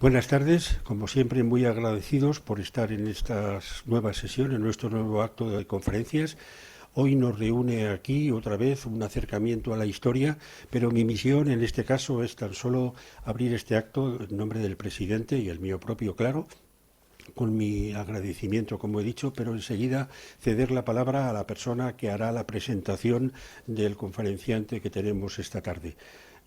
Buenas tardes, como siempre muy agradecidos por estar en esta nueva sesión, en nuestro nuevo acto de conferencias. Hoy nos reúne aquí otra vez un acercamiento a la historia, pero mi misión en este caso es tan solo abrir este acto en nombre del presidente y el mío propio, claro, con mi agradecimiento, como he dicho, pero enseguida ceder la palabra a la persona que hará la presentación del conferenciante que tenemos esta tarde.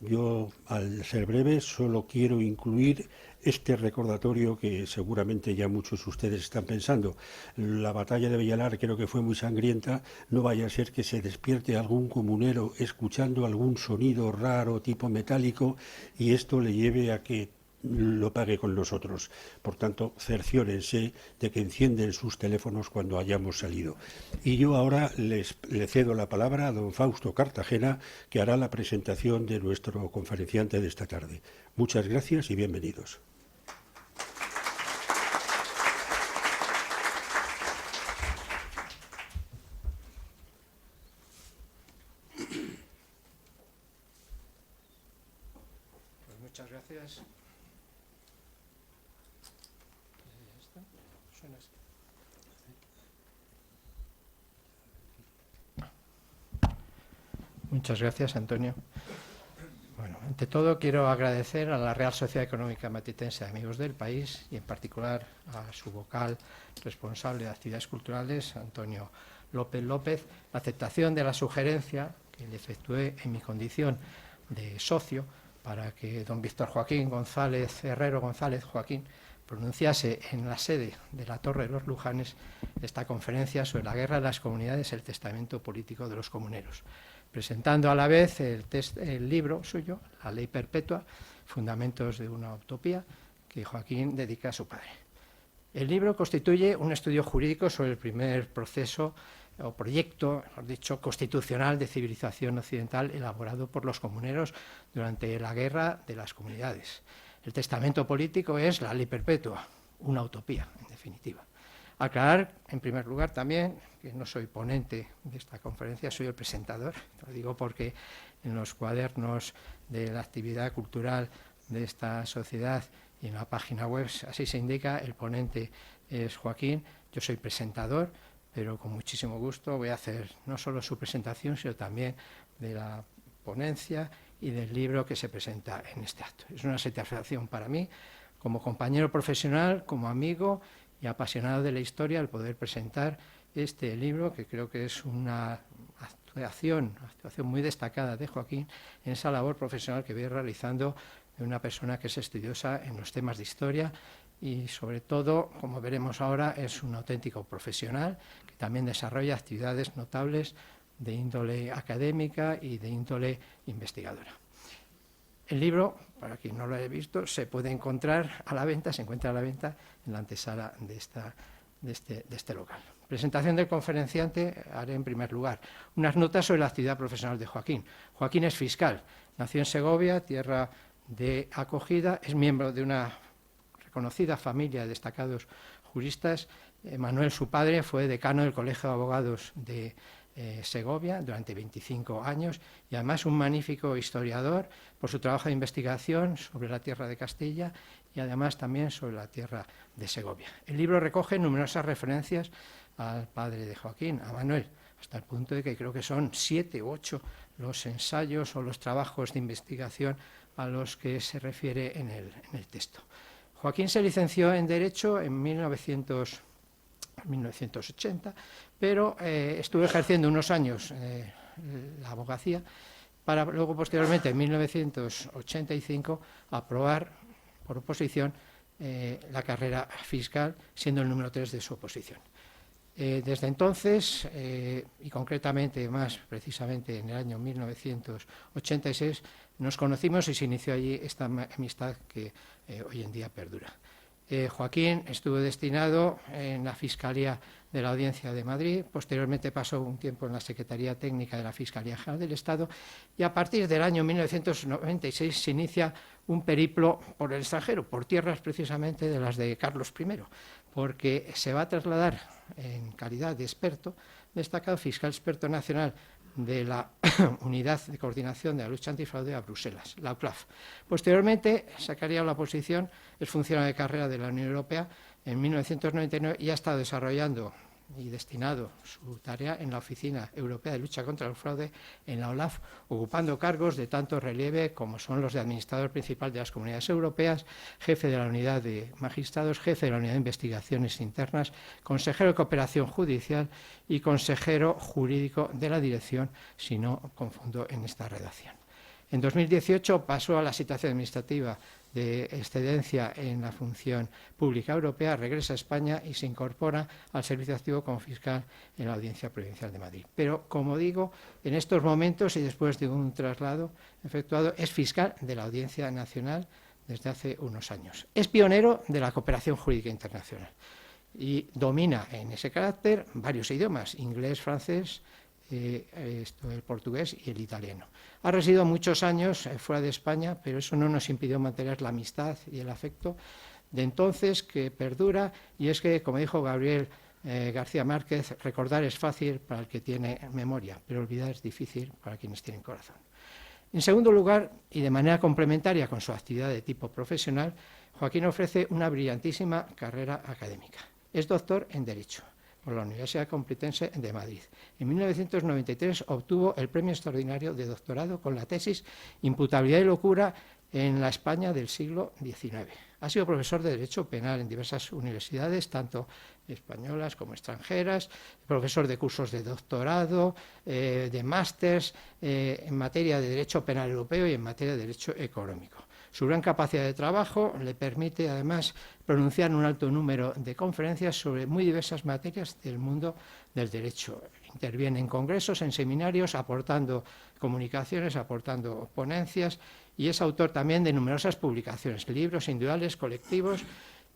Yo, al ser breve, solo quiero incluir este recordatorio que seguramente ya muchos de ustedes están pensando. La batalla de Bellalar creo que fue muy sangrienta. No vaya a ser que se despierte algún comunero escuchando algún sonido raro tipo metálico y esto le lleve a que lo pague con nosotros. Por tanto, cerciórense de que encienden sus teléfonos cuando hayamos salido. Y yo ahora le cedo la palabra a don Fausto Cartagena, que hará la presentación de nuestro conferenciante de esta tarde. Muchas gracias y bienvenidos. Pues muchas gracias. Suena así. Muchas gracias, Antonio. Bueno, ante todo quiero agradecer a la Real Sociedad Económica Matitense de Amigos del País y en particular a su vocal responsable de actividades culturales, Antonio López López, la aceptación de la sugerencia que le efectué en mi condición de socio para que don Víctor Joaquín González Herrero González Joaquín pronunciase en la sede de la Torre de los Lujanes esta conferencia sobre la guerra de las comunidades, el testamento político de los comuneros, presentando a la vez el libro suyo, La Ley Perpetua, Fundamentos de una Utopía, que Joaquín dedica a su padre. El libro constituye un estudio jurídico sobre el primer proceso o proyecto, mejor dicho, constitucional de civilización occidental elaborado por los comuneros durante la Guerra de las Comunidades. El testamento político es la ley perpetua, una utopía, en definitiva. Aclarar, en primer lugar, también que no soy ponente de esta conferencia, soy el presentador. Lo digo porque en los cuadernos de la actividad cultural de esta sociedad y en la página web así se indica, el ponente es Joaquín, yo soy presentador, pero con muchísimo gusto voy a hacer no solo su presentación, sino también de la ponencia y del libro que se presenta en este acto. Es una satisfacción para mí, como compañero profesional, como amigo y apasionado de la historia, el poder presentar este libro, que creo que es una actuación muy destacada de Joaquín en esa labor profesional que viene realizando de una persona que es estudiosa en los temas de historia y, sobre todo, como veremos ahora, es un auténtico profesional que también desarrolla actividades notables de índole académica y de índole investigadora. El libro, para quien no lo haya visto, se puede encontrar a la venta, se encuentra a la venta en la antesala de este local. Presentación del conferenciante, haré en primer lugar unas notas sobre la actividad profesional de Joaquín. Joaquín es fiscal, nació en Segovia, tierra de acogida, es miembro de una reconocida familia de destacados juristas. Manuel, su padre, fue decano del Colegio de Abogados de Segovia durante 25 años y además un magnífico historiador por su trabajo de investigación sobre la tierra de Castilla y además también sobre la tierra de Segovia. El libro recoge numerosas referencias al padre de Joaquín, a Manuel, hasta el punto de que creo que son 7 u 8 los ensayos o los trabajos de investigación a los que se refiere en el texto. Joaquín se licenció en Derecho en 1980, pero estuvo ejerciendo unos años la abogacía para luego posteriormente en 1985 aprobar por oposición la carrera fiscal, siendo el número 3 de su oposición. Desde entonces, y concretamente más precisamente en el año 1986, nos conocimos y se inició allí esta amistad que hoy en día perdura. Joaquín estuvo destinado en la Fiscalía de la Audiencia de Madrid, posteriormente pasó un tiempo en la Secretaría Técnica de la Fiscalía General del Estado y a partir del año 1996 se inicia un periplo por el extranjero, por tierras precisamente de las de Carlos I, porque se va a trasladar en calidad de experto, destacado fiscal experto nacional de la Unidad de Coordinación de la Lucha Antifraude a Bruselas, la UCLAF. Posteriormente sacaría la oposición, es funcionario de carrera de la Unión Europea en 1999 y ha estado desarrollando y destinado su tarea en la Oficina Europea de Lucha contra el Fraude, en la OLAF, ocupando cargos de tanto relieve como son los de administrador principal de las Comunidades Europeas, jefe de la Unidad de Magistrados, jefe de la Unidad de Investigaciones Internas, consejero de Cooperación Judicial y consejero jurídico de la Dirección, si no confundo en esta redacción. En 2018 pasó a la situación administrativa de excedencia en la función pública europea, regresa a España y se incorpora al servicio activo como fiscal en la Audiencia Provincial de Madrid. Pero, como digo, en estos momentos y después de un traslado efectuado, es fiscal de la Audiencia Nacional desde hace unos años. Es pionero de la cooperación jurídica internacional y domina en ese carácter varios idiomas, inglés, francés, el portugués y el italiano. Ha residido muchos años fuera de España, pero eso no nos impidió mantener la amistad y el afecto de entonces, que perdura, y es que, como dijo Gabriel García Márquez, recordar es fácil para el que tiene memoria, pero olvidar es difícil para quienes tienen corazón. En segundo lugar, y de manera complementaria con su actividad de tipo profesional, Joaquín ofrece una brillantísima carrera académica. Es doctor en Derecho por la Universidad Complutense de Madrid. En 1993 obtuvo el premio extraordinario de doctorado con la tesis Imputabilidad y locura en la España del siglo XIX. Ha sido profesor de Derecho Penal en diversas universidades, tanto españolas como extranjeras, profesor de cursos de doctorado, de másters en materia de Derecho Penal Europeo y en materia de Derecho Económico. Su gran capacidad de trabajo le permite, además, pronunciar un alto número de conferencias sobre muy diversas materias del mundo del derecho. Interviene en congresos, en seminarios, aportando comunicaciones, aportando ponencias, y es autor también de numerosas publicaciones, libros individuales, colectivos,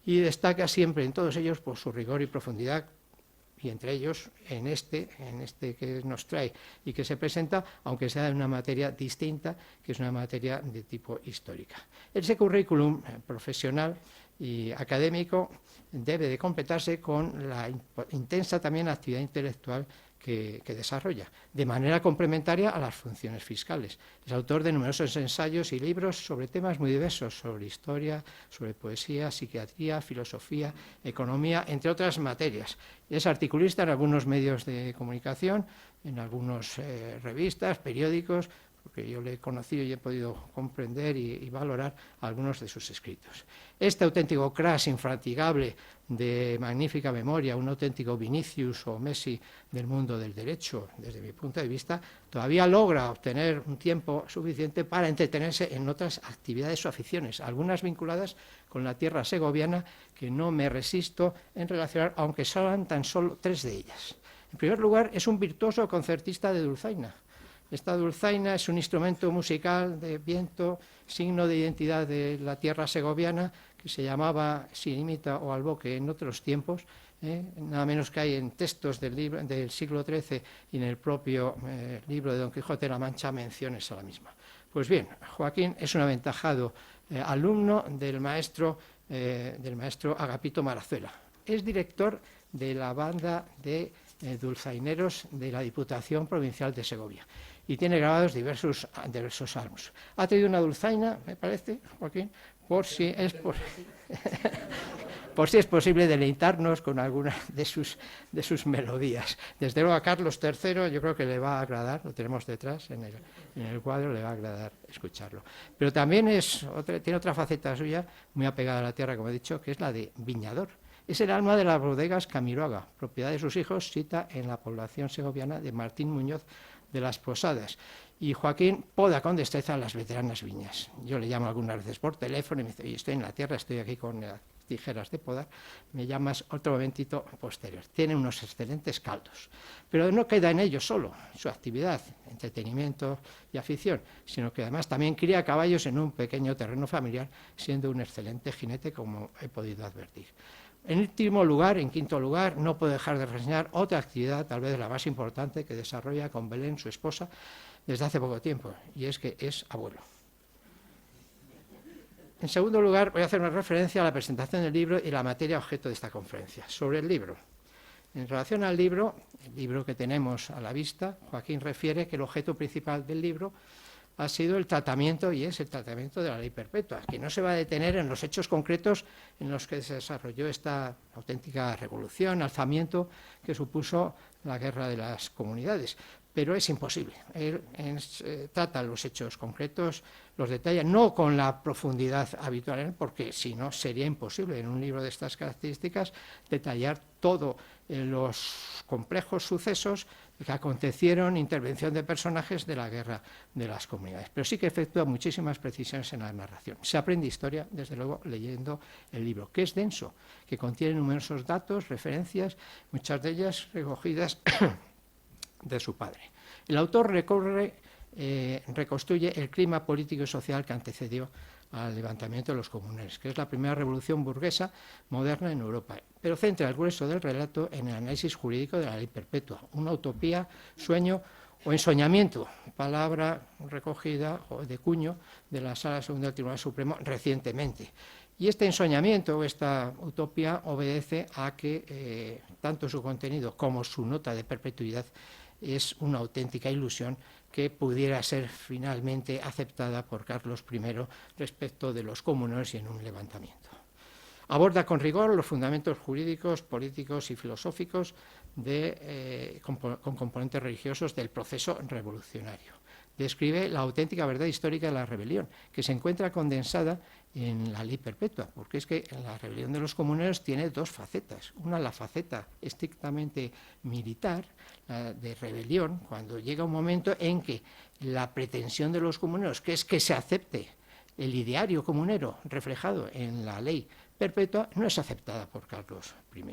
y destaca siempre en todos ellos por su rigor y profundidad, y entre ellos en este que nos trae y que se presenta, aunque sea en una materia distinta, que es una materia de tipo histórica. Ese currículum profesional y académico debe de completarse con la intensa también actividad intelectual que desarrolla, de manera complementaria a las funciones fiscales. Es autor de numerosos ensayos y libros sobre temas muy diversos, sobre historia, sobre poesía, psiquiatría, filosofía, economía, entre otras materias. Es articulista en algunos medios de comunicación, en algunas revistas, periódicos, porque yo le he conocido y he podido comprender y valorar algunos de sus escritos. Este auténtico crash infatigable de magnífica memoria, un auténtico Vinicius o Messi del mundo del derecho, desde mi punto de vista, todavía logra obtener un tiempo suficiente para entretenerse en otras actividades o aficiones, algunas vinculadas con la tierra segoviana, que no me resisto en relacionar, aunque sean tan solo 3 de ellas. En primer lugar, es un virtuoso concertista de dulzaina. Esta dulzaina es un instrumento musical de viento, signo de identidad de la tierra segoviana, que se llamaba sirimita o alboque en otros tiempos, nada menos que hay en textos del siglo XIII y en el propio libro de Don Quijote de la Mancha menciones a la misma. Pues bien, Joaquín es un aventajado alumno del maestro Agapito Marazuela. Es director de la banda de dulzaineros de la Diputación Provincial de Segovia y tiene grabados diversos álbumes. Ha traído una dulzaina, me parece, Joaquín, por si es posible deleitarnos con alguna de sus melodías. Desde luego a Carlos III yo creo que le va a agradar, lo tenemos detrás en el cuadro, le va a agradar escucharlo. Pero también tiene otra faceta suya muy apegada a la tierra, como he dicho, que es la de viñador. Es el alma de las bodegas Camiroaga, propiedad de sus hijos, sita en la población segoviana de Martín Muñoz de las Posadas. Y Joaquín poda con destreza las veteranas viñas. Yo le llamo algunas veces por teléfono y me dice, oye, estoy en la tierra, estoy aquí con las tijeras de podar, me llamas otro momentito posterior. Tiene unos excelentes caldos. Pero no queda en ello solo, su actividad, entretenimiento y afición, sino que además también cría caballos en un pequeño terreno familiar, siendo un excelente jinete, como he podido advertir. En quinto lugar, no puedo dejar de reseñar otra actividad, tal vez la más importante, que desarrolla con Belén, su esposa, desde hace poco tiempo, y es que es abuelo. En segundo lugar, voy a hacer una referencia a la presentación del libro y la materia objeto de esta conferencia. Sobre el libro. En relación al libro, el libro que tenemos a la vista, Joaquín refiere que el objeto principal del libro ha sido el tratamiento, y es el tratamiento de la ley perpetua, que no se va a detener en los hechos concretos en los que se desarrolló esta auténtica revolución, alzamiento que supuso la guerra de las comunidades. Pero es imposible. Él trata los hechos concretos, los detalla, no con la profundidad habitual, porque si no sería imposible en un libro de estas características detallar todos los complejos sucesos que acontecieron, intervención de personajes de la guerra de las comunidades. Pero sí que efectúa muchísimas precisiones en la narración. Se aprende historia, desde luego, leyendo el libro, que es denso, que contiene numerosos datos, referencias, muchas de ellas recogidas de su padre. El autor reconstruye el clima político y social que antecedió al levantamiento de los comuneros, que es la primera revolución burguesa moderna en Europa, pero centra el grueso del relato en el análisis jurídico de la ley perpetua, una utopía, sueño o ensoñamiento, palabra recogida o de cuño de la Sala Segunda del Tribunal Supremo recientemente. Y este ensoñamiento, esta utopía, obedece a que tanto su contenido como su nota de perpetuidad es una auténtica ilusión que pudiera ser finalmente aceptada por Carlos I respecto de los comuneros y en un levantamiento. Aborda con rigor los fundamentos jurídicos, políticos y filosóficos con componentes religiosos del proceso revolucionario. Describe la auténtica verdad histórica de la rebelión, que se encuentra condensada en la ley perpetua, porque es que la rebelión de los comuneros tiene dos facetas. Una, la faceta estrictamente militar, la de rebelión, cuando llega un momento en que la pretensión de los comuneros, que es que se acepte el ideario comunero reflejado en la ley perpetua, no es aceptada por Carlos I.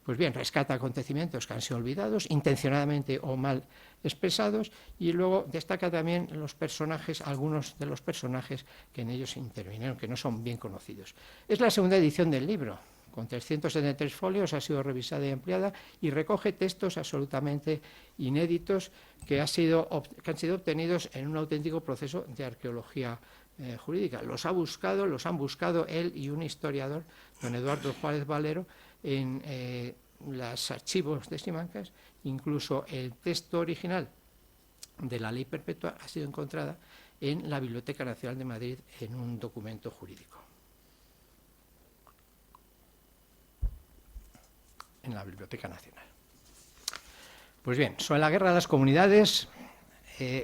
Pues bien, rescata acontecimientos que han sido olvidados, intencionadamente o mal expresados, y luego destaca también los personajes, algunos de los personajes que en ellos intervinieron, que no son bien conocidos. Es la segunda edición del libro, con 373 folios, ha sido revisada y ampliada, y recoge textos absolutamente inéditos que han sido obtenidos en un auténtico proceso de arqueología jurídica. Los han buscado él y un historiador, don Eduardo Juárez Valero, en los archivos de Simancas. Incluso el texto original de la ley perpetua ha sido encontrada en la Biblioteca Nacional de Madrid en un documento jurídico. En la Biblioteca Nacional. Pues bien, sobre la guerra de las comunidades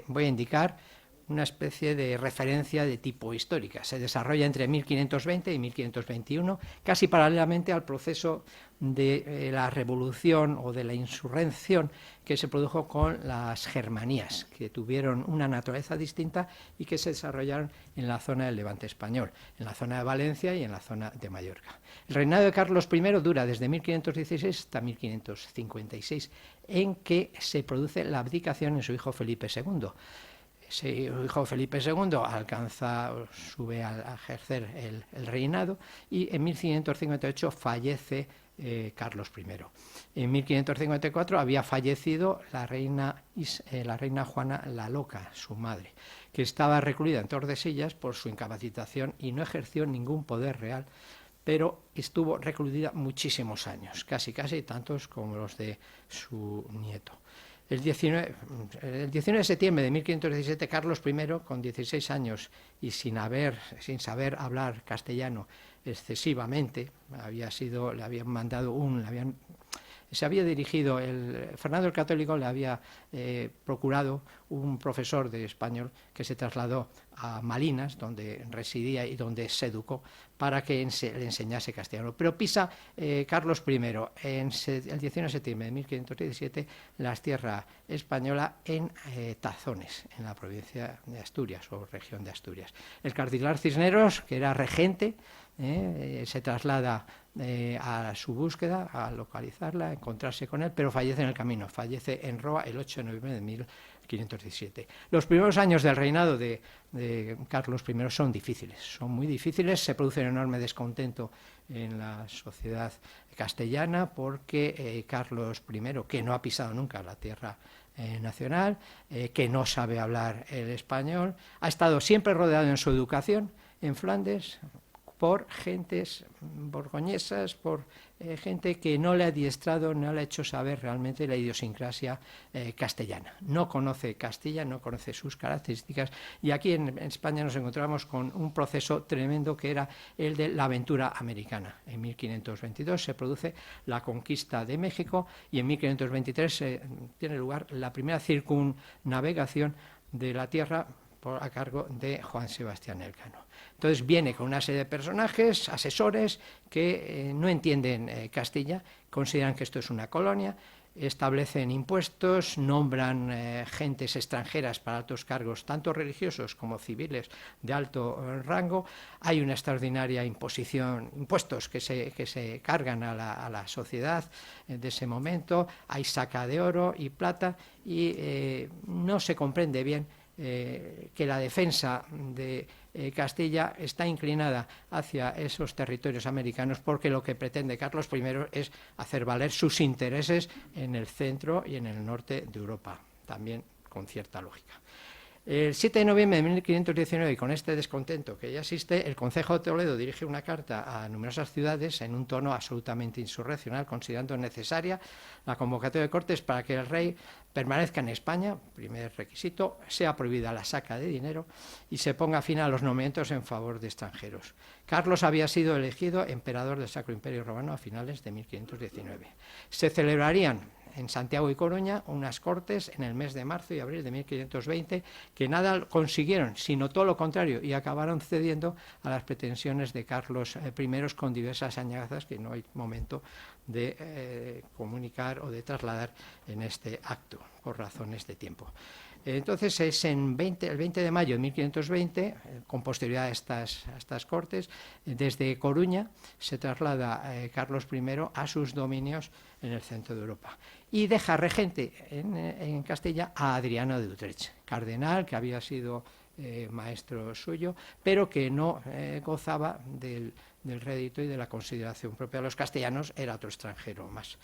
voy a indicar una especie de referencia de tipo histórica. Se desarrolla entre 1520 y 1521, casi paralelamente al proceso de la revolución o de la insurrección que se produjo con las Germanías, que tuvieron una naturaleza distinta y que se desarrollaron en la zona del Levante español, en la zona de Valencia y en la zona de Mallorca. El reinado de Carlos I dura desde 1516 hasta 1556, en que se produce la abdicación en su hijo Felipe II. Su hijo Felipe II sube a ejercer el reinado, y en 1558 fallece Carlos I. En 1554 había fallecido la reina Juana la Loca, su madre, que estaba recluida en Tordesillas por su incapacitación y no ejerció ningún poder real, pero estuvo recluida muchísimos años, casi tantos como los de su nieto. El 19 de septiembre de 1517, Carlos I, con 16 años y sin saber hablar castellano excesivamente, se había dirigido, Fernando el Católico le había procurado un profesor de español que se trasladó a Malinas, donde residía y donde se educó, para que le enseñase castellano. Pero pisa Carlos I, el 19 de septiembre de 1517, la tierra española en Tazones, en la provincia de Asturias o región de Asturias. El cardenal Cisneros, que era regente, se traslada a su búsqueda, a localizarla, a encontrarse con él, pero fallece en el camino, fallece en Roa el 8 de noviembre de 1517. Los primeros años del reinado de Carlos I son difíciles, son muy difíciles, se produce un enorme descontento en la sociedad castellana porque Carlos I, que no ha pisado nunca la tierra nacional, que no sabe hablar el español, ha estado siempre rodeado en su educación en Flandes, por gentes borgoñesas, por gente que no le ha adiestrado, no le ha hecho saber realmente la idiosincrasia castellana. No conoce Castilla, no conoce sus características, y aquí en España nos encontramos con un proceso tremendo que era el de la aventura americana. En 1522 se produce la conquista de México y en 1523 tiene lugar la primera circunnavegación de la tierra a cargo de Juan Sebastián Elcano. Entonces viene con una serie de personajes, asesores, que no entienden Castilla, consideran que esto es una colonia, establecen impuestos, nombran gentes extranjeras para altos cargos, tanto religiosos como civiles de alto rango. Hay una extraordinaria impuestos que se cargan a la sociedad de ese momento, hay saca de oro y plata, y no se comprende bien que la defensa de Castilla está inclinada hacia esos territorios americanos, porque lo que pretende Carlos I es hacer valer sus intereses en el centro y en el norte de Europa, también con cierta lógica. El 7 de noviembre de 1519, y con este descontento que ya existe, el Concejo de Toledo dirige una carta a numerosas ciudades en un tono absolutamente insurreccional, considerando necesaria la convocatoria de Cortes para que el rey permanezca en España, primer requisito, sea prohibida la saca de dinero y se ponga fin a los nombramientos en favor de extranjeros. Carlos había sido elegido emperador del Sacro Imperio Romano a finales de 1519. Se celebrarían en Santiago y Coruña unas cortes en el mes de marzo y abril de 1520 que nada consiguieron, sino todo lo contrario, y acabaron cediendo a las pretensiones de Carlos I con diversas añadiduras que no hay momento de comunicar o de trasladar en este acto, por razones de tiempo. Entonces es el 20 de mayo de 1520, con posterioridad a estas cortes, desde Coruña se traslada Carlos I a sus dominios en el centro de Europa y deja regente en Castilla a Adriano de Utrecht, cardenal que había sido maestro suyo, pero que no gozaba del rédito y de la consideración propia de los castellanos, era otro extranjero más.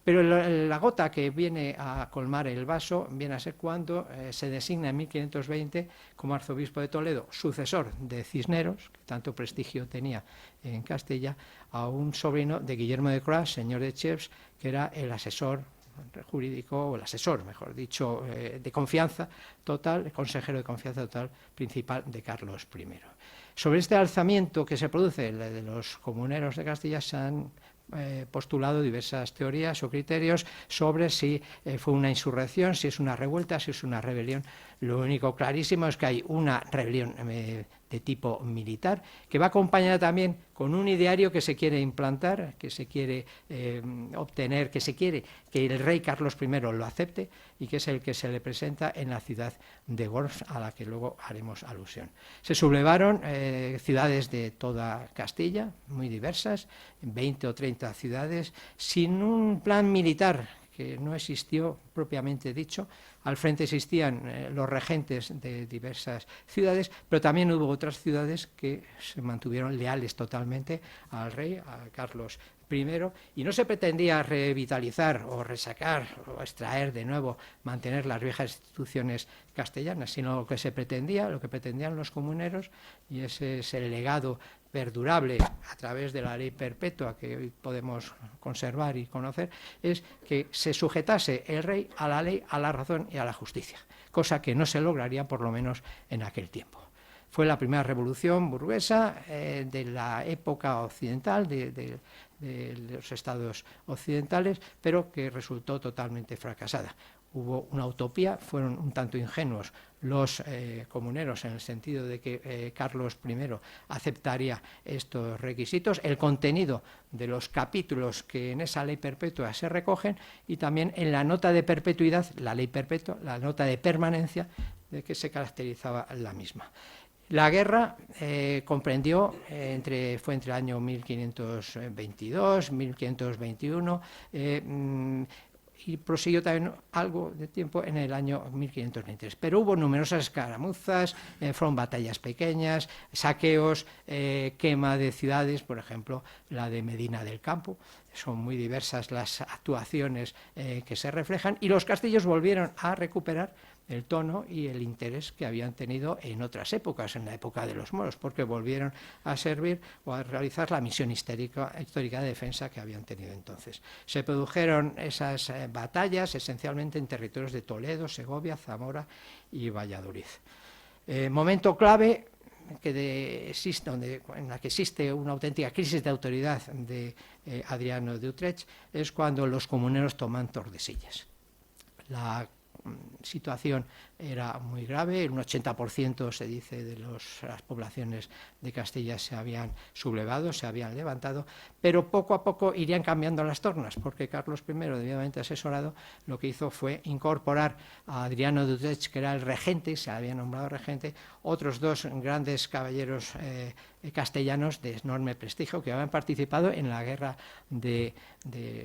Pero la gota que viene a colmar el vaso viene a ser cuando se designa en 1520 como arzobispo de Toledo, sucesor de Cisneros, que tanto prestigio tenía en Castilla, a un sobrino de Guillermo de Croix, señor de Cheves, que era el asesor jurídico, o el asesor, mejor dicho, de confianza total, el consejero de confianza total principal de Carlos I. Sobre este alzamiento que se produce de los comuneros de Castilla se han postulado diversas teorías o criterios sobre si fue una insurrección, si es una revuelta, si es una rebelión. Lo único clarísimo es que hay una rebelión de tipo militar, que va acompañada también con un ideario que se quiere implantar, que se quiere obtener, que se quiere que el rey Carlos I lo acepte, y que es el que se le presenta en la ciudad de Worms, a la que luego haremos alusión. Se sublevaron ciudades de toda Castilla, muy diversas, 20 o 30 ciudades, sin un plan militar que no existió propiamente dicho. Al frente existían los regentes de diversas ciudades, pero también hubo otras ciudades que se mantuvieron leales totalmente al rey, a Carlos I, y no se pretendía revitalizar o resacar o extraer de nuevo, mantener las viejas instituciones castellanas, sino lo que pretendían los comuneros, y ese es el legado perdurable a través de la ley perpetua que hoy podemos conservar y conocer, es que se sujetase el rey a la ley, a la razón y a la justicia, cosa que no se lograría por lo menos en aquel tiempo. Fue la primera revolución burguesa de la época occidental, de los estados occidentales, pero que resultó totalmente fracasada. Hubo una utopía, fueron un tanto ingenuos los comuneros en el sentido de que Carlos I aceptaría estos requisitos, el contenido de los capítulos que en esa ley perpetua se recogen, y también en la nota de perpetuidad, la ley perpetua, la nota de permanencia de que se caracterizaba la misma. La guerra comprendió, fue entre el año 1522, 1521, y prosiguió también algo de tiempo en el año 1523. Pero hubo numerosas escaramuzas, fueron batallas pequeñas, saqueos, quema de ciudades, por ejemplo, la de Medina del Campo. Son muy diversas las actuaciones que se reflejan, y los castillos volvieron a recuperar el tono y el interés que habían tenido en otras épocas, en la época de los moros, porque volvieron a servir o a realizar la misión histórica de defensa que habían tenido entonces. Se produjeron esas batallas esencialmente en territorios de Toledo, Segovia, Zamora y Valladolid. Momento clave en la que existe una auténtica crisis de autoridad de Adriano de Utrecht es cuando los comuneros toman Tordesillas. La situación era muy grave, un 80% se dice de las poblaciones de Castilla se habían sublevado, se habían levantado, pero poco a poco irían cambiando las tornas, porque Carlos I, debidamente asesorado, lo que hizo fue incorporar a Adriano de Utrecht, que era el regente, se había nombrado regente, otros dos grandes caballeros castellanos de enorme prestigio que habían participado en la guerra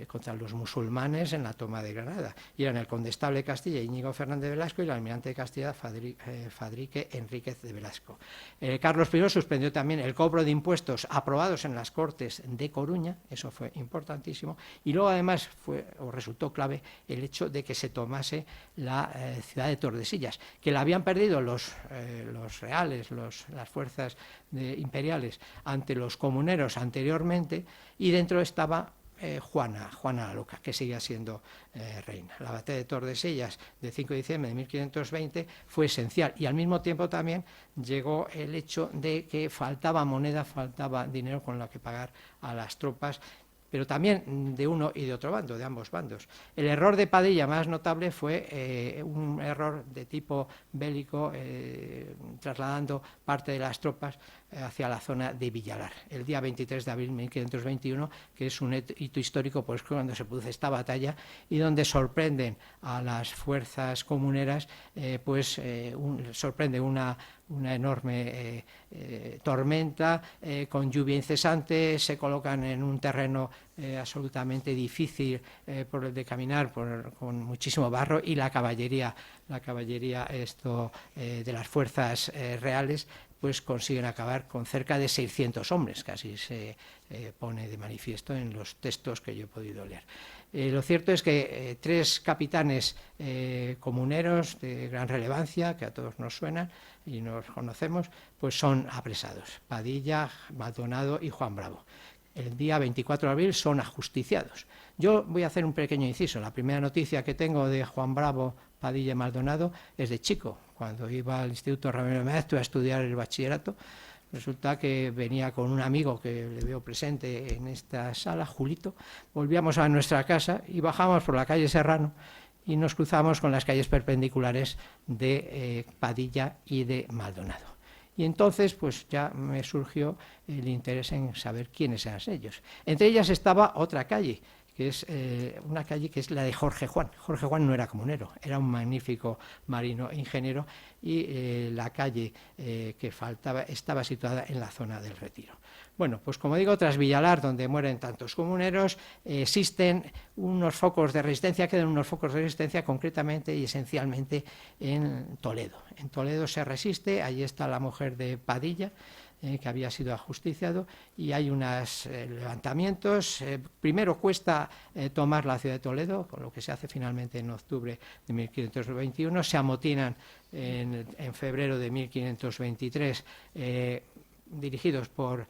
contra los musulmanes en la toma de Granada, y eran el condestable de Castilla Íñigo Fernández de Velasco y el almirante de Castilla Fadrique Enríquez de Velasco. Carlos I suspendió también el cobro de impuestos aprobados en las Cortes de Coruña, eso fue importantísimo, y luego además resultó clave el hecho de que se tomase la ciudad de Tordesillas, que la habían perdido los reales, las fuerzas imperiales ante los comuneros anteriormente, y dentro estaba Juana la Loca, que seguía siendo reina. La batalla de Tordesillas de 5 de diciembre de 1520 fue esencial, y al mismo tiempo también llegó el hecho de que faltaba moneda, faltaba dinero con lo que pagar a las tropas, pero también de uno y de otro bando, de ambos bandos. El error de Padilla más notable fue un error de tipo bélico, trasladando parte de las tropas hacia la zona de Villalar. El día 23 de abril de 1521, que es un hito histórico, pues cuando se produce esta batalla y donde sorprenden a las fuerzas comuneras, sorprende una enorme tormenta con lluvia incesante, se colocan en un terreno absolutamente difícil por el de caminar, con muchísimo barro, y la caballería de las fuerzas reales pues consiguen acabar con cerca de 600 hombres, casi se pone de manifiesto en los textos que yo he podido leer. Lo cierto es que tres capitanes comuneros de gran relevancia, que a todos nos suenan y nos conocemos, pues son apresados: Padilla, Maldonado y Juan Bravo. El día 24 de abril son ajusticiados. Yo voy a hacer un pequeño inciso. La primera noticia que tengo de Juan Bravo, Padilla y Maldonado es de chico. Cuando iba al Instituto Ramiro de Maeztu a estudiar el bachillerato, resulta que venía con un amigo que le veo presente en esta sala, Julito. Volvíamos a nuestra casa y bajamos por la calle Serrano y nos cruzamos con las calles perpendiculares de Padilla y de Maldonado. Y entonces pues ya me surgió el interés en saber quiénes eran ellos. Entre ellas estaba otra calle, que es una calle que es la de Jorge Juan. Jorge Juan no era comunero, era un magnífico marino e ingeniero, y la calle que faltaba estaba situada en la zona del Retiro. Bueno, pues como digo, tras Villalar, donde mueren tantos comuneros, existen unos focos de resistencia, quedan unos focos de resistencia concretamente y esencialmente en Toledo. En Toledo se resiste, allí está la mujer de Padilla, que había sido ajusticiado, y hay unos levantamientos. Primero cuesta tomar la ciudad de Toledo, con lo que se hace finalmente en octubre de 1521, se amotinan en febrero de 1523, dirigidos por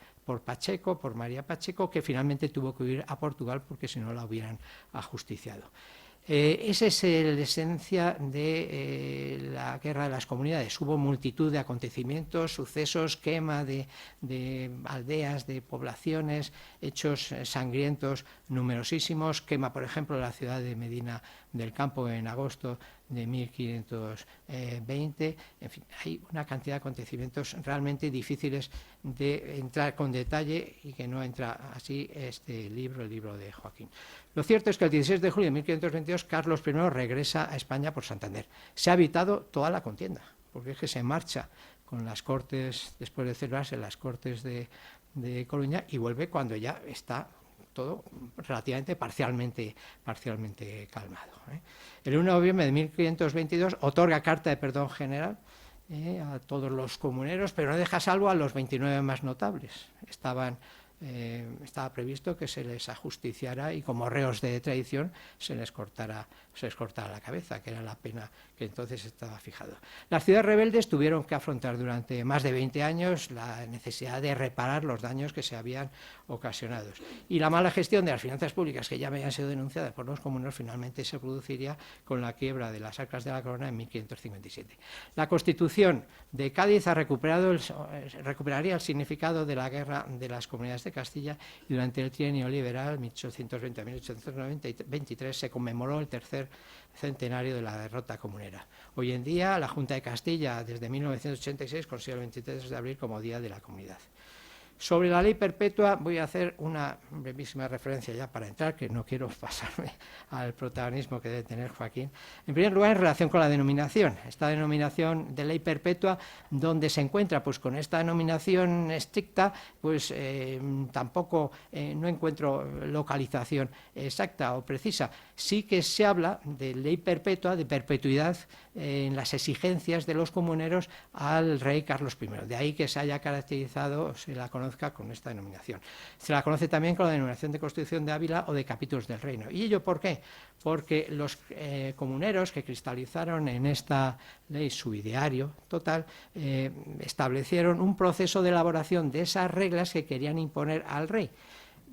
Pacheco, por María Pacheco, que finalmente tuvo que huir a Portugal porque si no la hubieran ajusticiado. Esa es la esencia de la Guerra de las Comunidades. Hubo multitud de acontecimientos, sucesos, quema de aldeas, de poblaciones, hechos sangrientos numerosísimos, quema, por ejemplo, la ciudad de Medina del Campo en agosto de 1520, en fin, hay una cantidad de acontecimientos realmente difíciles de entrar con detalle y que no entra así el libro de Joaquín. Lo cierto es que el 16 de julio de 1522 Carlos I regresa a España por Santander. Se ha evitado toda la contienda, porque es que se marcha con las Cortes, después de celebrarse las Cortes de Coruña, y vuelve cuando ya está todo relativamente parcialmente calmado. El 1 de noviembre de 1522 otorga carta de perdón general a todos los comuneros, pero no deja salvo a los 29 más notables. Estaban estaba previsto que se les ajusticiara y como reos de traición se les cortara la cabeza, que era la pena que entonces estaba fijado. Las ciudades rebeldes tuvieron que afrontar durante más de 20 años la necesidad de reparar los daños que se habían ocasionado. Y la mala gestión de las finanzas públicas, que ya habían sido denunciadas por los comuneros, finalmente se produciría con la quiebra de las arcas de la corona en 1557. La Constitución de Cádiz recuperaría el significado de la guerra de las comunidades de Castilla, y durante el trienio liberal 1820 a 1823 se conmemoró el tercer centenario de la derrota comunera. Hoy en día la Junta de Castilla desde 1986 considera el 23 de abril como Día de la Comunidad. Sobre la ley perpetua voy a hacer una brevísima referencia ya para entrar, que no quiero pasarme al protagonismo que debe tener Joaquín. En primer lugar, en relación con la denominación. Esta denominación de ley perpetua, donde se encuentra pues con esta denominación estricta, pues tampoco no encuentro localización exacta o precisa. Sí que se habla de ley perpetua, de perpetuidad en las exigencias de los comuneros al rey Carlos I. De ahí que se haya caracterizado, se la conozca con esta denominación. Se la conoce también con la denominación de Constitución de Ávila o de capítulos del reino. ¿Y ello por qué? Porque los comuneros que cristalizaron en esta ley su ideario total establecieron un proceso de elaboración de esas reglas que querían imponer al rey.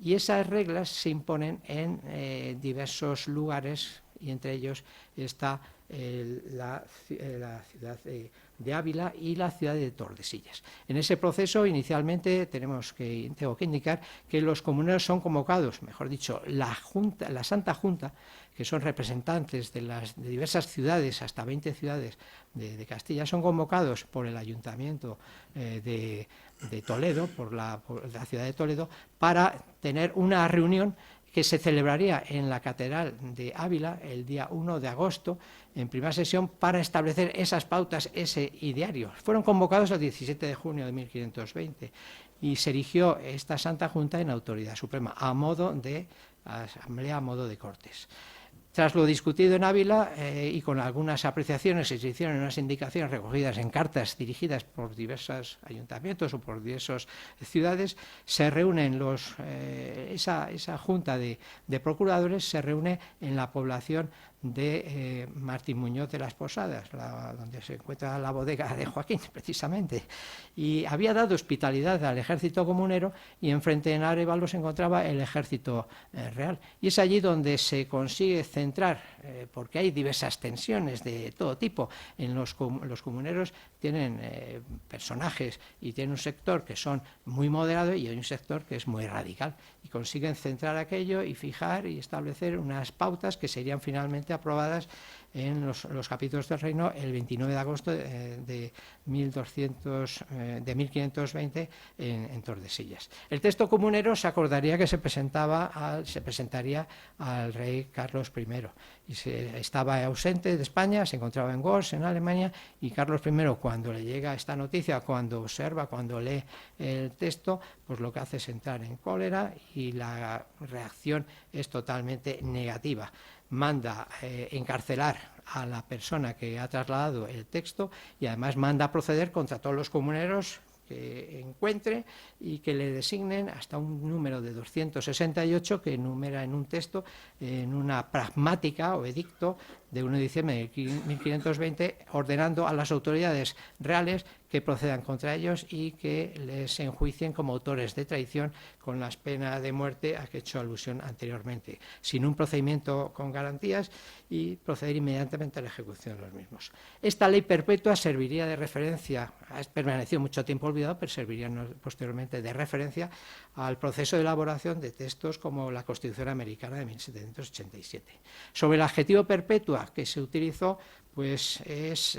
Y esas reglas se imponen en diversos lugares, y entre ellos está la ciudad de Ávila y la ciudad de Tordesillas. En ese proceso, inicialmente, tengo que indicar que los comuneros son convocados, mejor dicho, la Santa Junta, que son representantes de diversas ciudades, hasta 20 ciudades de Castilla, son convocados por el Ayuntamiento de Toledo, por la ciudad de Toledo, para tener una reunión que se celebraría en la Catedral de Ávila el día 1 de agosto, en primera sesión, para establecer esas pautas, ese ideario. Fueron convocados el 17 de junio de 1520 y se erigió esta Santa Junta en autoridad suprema, a modo de asamblea, a modo de Cortes. Tras lo discutido en Ávila y con algunas apreciaciones que se hicieron, unas indicaciones recogidas en cartas dirigidas por diversos ayuntamientos o por diversas ciudades, se reúnen esa junta de procuradores se reúne en la población de Martín Muñoz de las Posadas, donde se encuentra la bodega de Joaquín, precisamente. Y había dado hospitalidad al ejército comunero y enfrente en Arévalo se encontraba el ejército real. Y es allí donde se consigue centrar, porque hay diversas tensiones de todo tipo. Los comuneros tienen personajes y tienen un sector que son muy moderado y hay un sector que es muy radical. Y consiguen centrar aquello y fijar y establecer unas pautas que serían finalmente aprobadas en los capítulos del reino el 29 de agosto de 1520 en Tordesillas. El texto comunero se acordaría que se presentaría al rey Carlos I. Y estaba ausente de España, se encontraba en Gors, en Alemania, y Carlos I, cuando le llega esta noticia, cuando observa, cuando lee el texto, pues lo que hace es entrar en cólera y la reacción es totalmente negativa. Manda encarcelar a la persona que ha trasladado el texto y además manda proceder contra todos los comuneros que encuentre y que le designen hasta un número de 268 que enumera en un texto, en una pragmática o edicto de 1 de diciembre de 1520, ordenando a las autoridades reales que procedan contra ellos y que les enjuicien como autores de traición con las penas de muerte a que he hecho alusión anteriormente, sin un procedimiento con garantías y proceder inmediatamente a la ejecución de los mismos. Esta ley perpetua serviría de referencia, ha permanecido mucho tiempo olvidado, pero serviría posteriormente de referencia al proceso de elaboración de textos como la Constitución Americana de 1787. Sobre el adjetivo perpetua que se utilizó, pues es,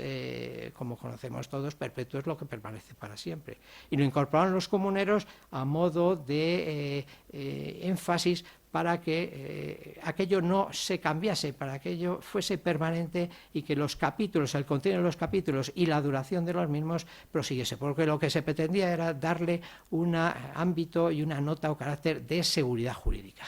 como conocemos todos, perpetuo es lo que permanece para siempre. Y lo incorporaron los comuneros a modo de énfasis para que aquello no se cambiase, para que aquello fuese permanente y que los capítulos, el contenido de los capítulos y la duración de los mismos prosiguiese, porque lo que se pretendía era darle un ámbito y una nota o carácter de seguridad jurídica.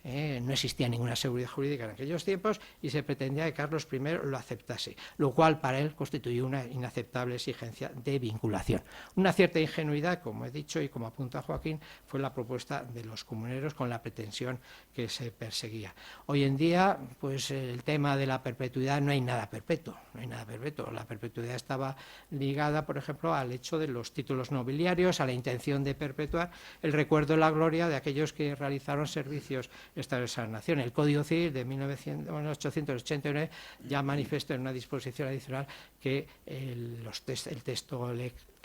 No existía ninguna seguridad jurídica en aquellos tiempos y se pretendía que Carlos I lo aceptase, lo cual para él constituyó una inaceptable exigencia de vinculación. Una cierta ingenuidad, como he dicho y como apunta Joaquín, fue la propuesta de los comuneros con la pretensión que se perseguía. Hoy en día, pues el tema de la perpetuidad, no hay nada perpetuo, La perpetuidad estaba ligada, por ejemplo, al hecho de los títulos nobiliarios, a la intención de perpetuar el recuerdo de la gloria de aquellos que realizaron servicios estables a la nación. El Código Civil de 1889 ya manifiesta en una disposición adicional que el texto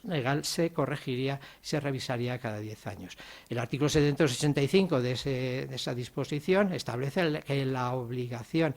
legal se corregiría, se revisaría cada 10 años. El artículo 785 de esa disposición establece que la obligación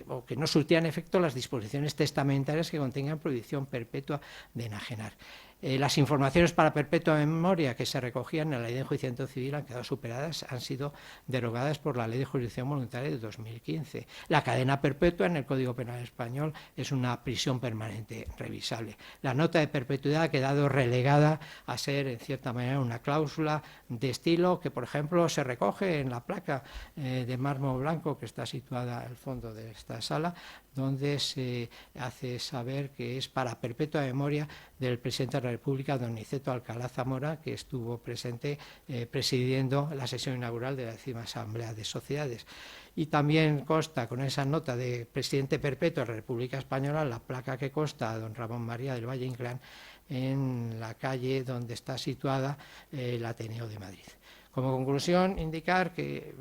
o que no surtían efecto las disposiciones testamentarias que contengan prohibición perpetua de enajenar. Las informaciones para perpetua memoria que se recogían en la Ley de Enjuiciamiento Civil han quedado superadas, han sido derogadas por la Ley de Jurisdicción Voluntaria de 2015. La cadena perpetua en el Código Penal Español es una prisión permanente revisable. La nota de perpetuidad ha quedado relegada a ser, en cierta manera, una cláusula de estilo que, por ejemplo, se recoge en la placa de mármol blanco que está situada al fondo de esta sala, donde se hace saber que es para perpetua memoria del presidente de la República, don Niceto Alcalá Zamora, que estuvo presente presidiendo la sesión inaugural de la 10ª Asamblea de Sociedades. Y también consta con esa nota de presidente perpetuo de la República Española la placa que consta a don Ramón María del Valle Inclán en la calle donde está situada el Ateneo de Madrid. Como conclusión, indicar que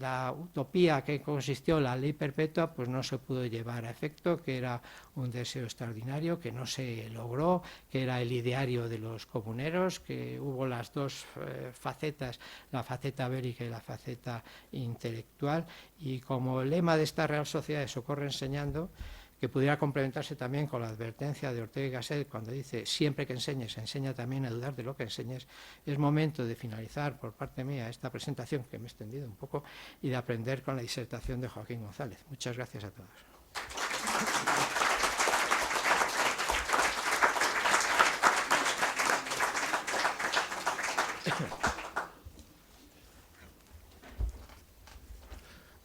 la utopía que consistió la ley perpetua pues no se pudo llevar a efecto, que era un deseo extraordinario, que no se logró, que era el ideario de los comuneros, que hubo las dos facetas, la faceta bélica y la faceta intelectual, y como lema de esta Real Sociedad de Socorro Enseñando, que pudiera complementarse también con la advertencia de Ortega y Gasset cuando dice siempre que enseñes, enseña también a dudar de lo que enseñes. Es momento de finalizar por parte mía esta presentación, que me he extendido un poco, y de aprender con la disertación de Joaquín González. Muchas gracias a todos.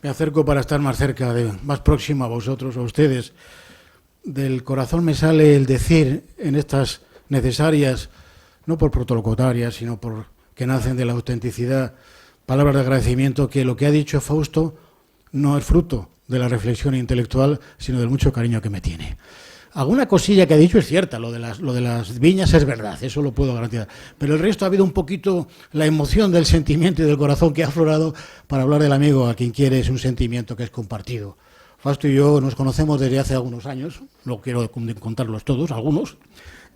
Me acerco para estar más cerca, más próximo a vosotros, a ustedes. Del corazón me sale el decir en estas necesarias, no por protocolarias, sino por que nacen de la autenticidad, palabras de agradecimiento, que lo que ha dicho Fausto no es fruto de la reflexión intelectual, sino del mucho cariño que me tiene. Alguna cosilla que ha dicho es cierta, lo de las viñas es verdad, eso lo puedo garantizar. Pero el resto ha habido un poquito la emoción del sentimiento y del corazón que ha aflorado para hablar del amigo a quien quiere, es un sentimiento que es compartido. Fausto y yo nos conocemos desde hace algunos años, no quiero contarlos todos, algunos,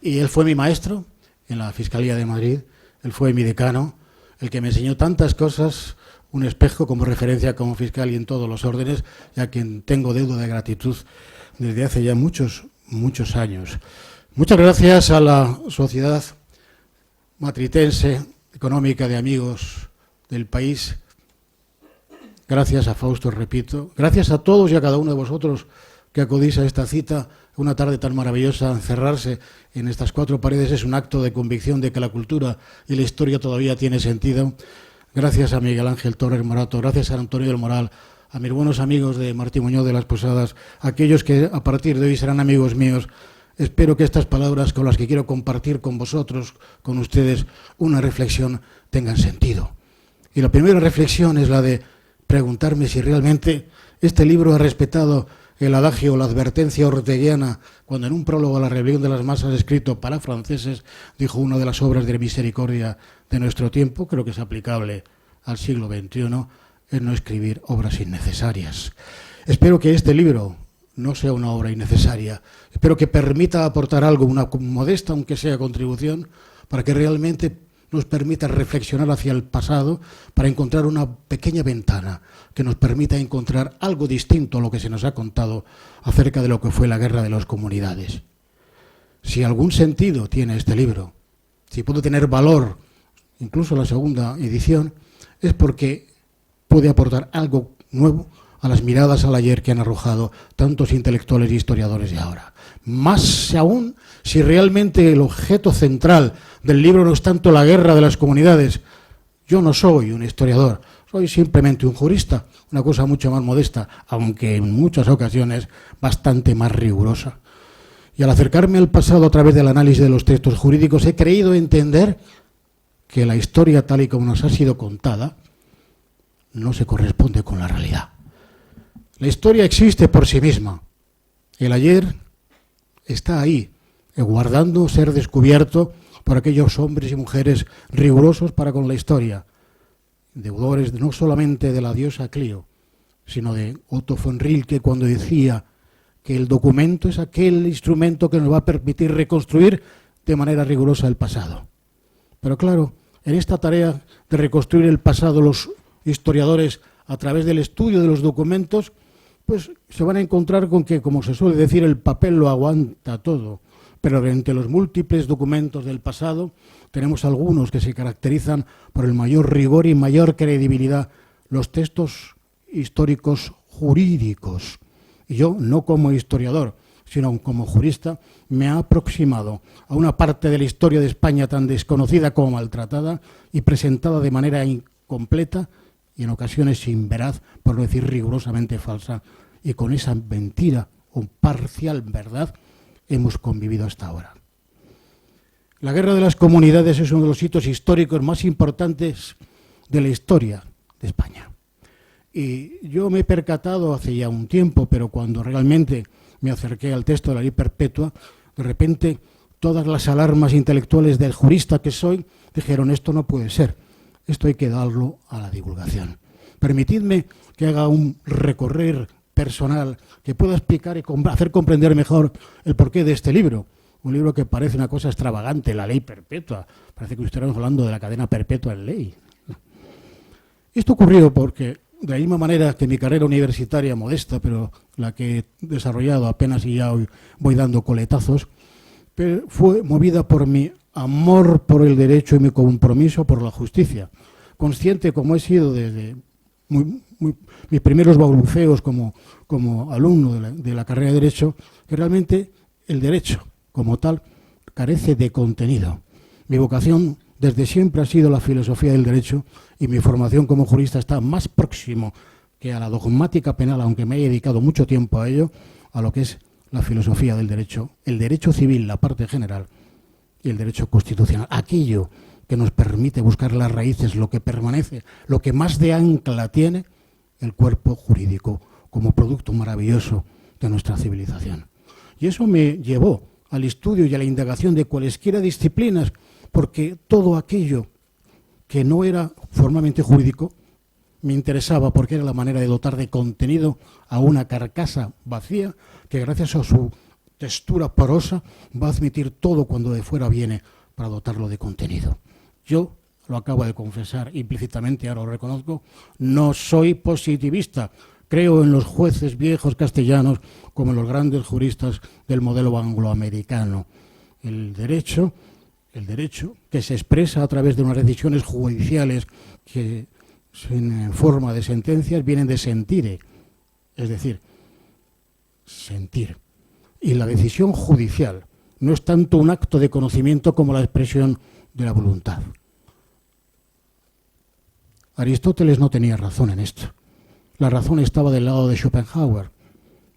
y él fue mi maestro en la Fiscalía de Madrid, él fue mi decano, el que me enseñó tantas cosas, un espejo como referencia como fiscal y en todos los órdenes, y a quien tengo deuda de gratitud desde hace ya muchos años. Muchas gracias a la Sociedad Matritense Económica de Amigos del País. Gracias a Fausto, repito. Gracias a todos y a cada uno de vosotros que acudís a esta cita, una tarde tan maravillosa. Encerrarse en estas cuatro paredes es un acto de convicción de que la cultura y la historia todavía tiene sentido. Gracias a Miguel Ángel Torres Morato, gracias a Antonio del Moral, a mis buenos amigos de Martí Muñoz de las Posadas, aquellos que a partir de hoy serán amigos míos. Espero que estas palabras con las que quiero compartir con vosotros, con ustedes, una reflexión tengan sentido. Y la primera reflexión es la de preguntarme si realmente este libro ha respetado el adagio o la advertencia orteguiana, cuando en un prólogo a la rebelión de las masas escrito para franceses, dijo una de las obras de misericordia de nuestro tiempo, creo que es aplicable al siglo XXI, es no escribir obras innecesarias. Espero que este libro no sea una obra innecesaria. Espero que permita aportar algo, una modesta, aunque sea contribución, para que realmente nos permita reflexionar hacia el pasado, para encontrar una pequeña ventana que nos permita encontrar algo distinto a lo que se nos ha contado acerca de lo que fue la guerra de las comunidades. Si algún sentido tiene este libro, si puede tener valor, incluso la segunda edición, es porque puede aportar algo nuevo a las miradas al ayer que han arrojado tantos intelectuales y historiadores de ahora. Más aún, si realmente el objeto central del libro no es tanto la guerra de las comunidades. Yo no soy un historiador, Soy simplemente un jurista, una cosa mucho más modesta, aunque en muchas ocasiones bastante más rigurosa. Y al acercarme al pasado a través del análisis de los textos jurídicos, he creído entender que la historia tal y como nos ha sido contada no se corresponde con la realidad. La historia existe por sí misma. El ayer está ahí, guardando ser descubierto por aquellos hombres y mujeres rigurosos para con la historia, deudores no solamente de la diosa Clio, sino de Otto von Rilke, cuando decía que el documento es aquel instrumento que nos va a permitir reconstruir de manera rigurosa el pasado. Pero claro, en esta tarea de reconstruir el pasado, los historiadores, a través del estudio de los documentos, pues se van a encontrar con que, como se suele decir, el papel lo aguanta todo. Pero entre los múltiples documentos del pasado tenemos algunos que se caracterizan por el mayor rigor y mayor credibilidad, los textos históricos jurídicos. Y yo, no como historiador, sino como jurista, me ha aproximado a una parte de la historia de España tan desconocida como maltratada y presentada de manera incompleta y en ocasiones inveraz, por no decir rigurosamente falsa, y con esa mentira o parcial verdad hemos convivido hasta ahora. La Guerra de las Comunidades es uno de los hitos históricos más importantes de la historia de España. Y yo me he percatado hace ya un tiempo, pero cuando realmente me acerqué al texto de la ley perpetua, de repente todas las alarmas intelectuales del jurista que soy dijeron: esto no puede ser, esto hay que darlo a la divulgación. Permitidme que haga un recorrer personal que pueda explicar y hacer comprender mejor el porqué de este libro. Un libro que parece una cosa extravagante, la ley perpetua. Parece que estuviéramos hablando de la cadena perpetua en ley. Esto ocurrió porque, de la misma manera que mi carrera universitaria modesta, pero la que he desarrollado apenas y ya hoy voy dando coletazos, fue movida por mi amor por el derecho y mi compromiso por la justicia. Consciente, como he sido desde mis primeros balbuceos como alumno de la carrera de Derecho, que realmente el derecho, como tal, carece de contenido. Mi vocación desde siempre ha sido la filosofía del derecho y mi formación como jurista está más próximo que a la dogmática penal, aunque me he dedicado mucho tiempo a ello, a lo que es la filosofía del derecho, el derecho civil, la parte general, y el derecho constitucional, aquello que nos permite buscar las raíces, lo que permanece, lo que más de ancla tiene el cuerpo jurídico como producto maravilloso de nuestra civilización. Y eso me llevó al estudio y a la indagación de cualesquiera disciplinas, porque todo aquello que no era formalmente jurídico me interesaba, porque era la manera de dotar de contenido a una carcasa vacía que, gracias a su textura porosa, va a admitir todo cuando de fuera viene para dotarlo de contenido. Yo, lo acabo de confesar implícitamente, ahora lo reconozco, no soy positivista. Creo en los jueces viejos castellanos como en los grandes juristas del modelo angloamericano. El derecho que se expresa a través de unas decisiones judiciales que en forma de sentencias vienen de sentire, es decir, sentir. Y la decisión judicial no es tanto un acto de conocimiento como la expresión de la voluntad. Aristóteles no tenía razón en esto. La razón estaba del lado de Schopenhauer.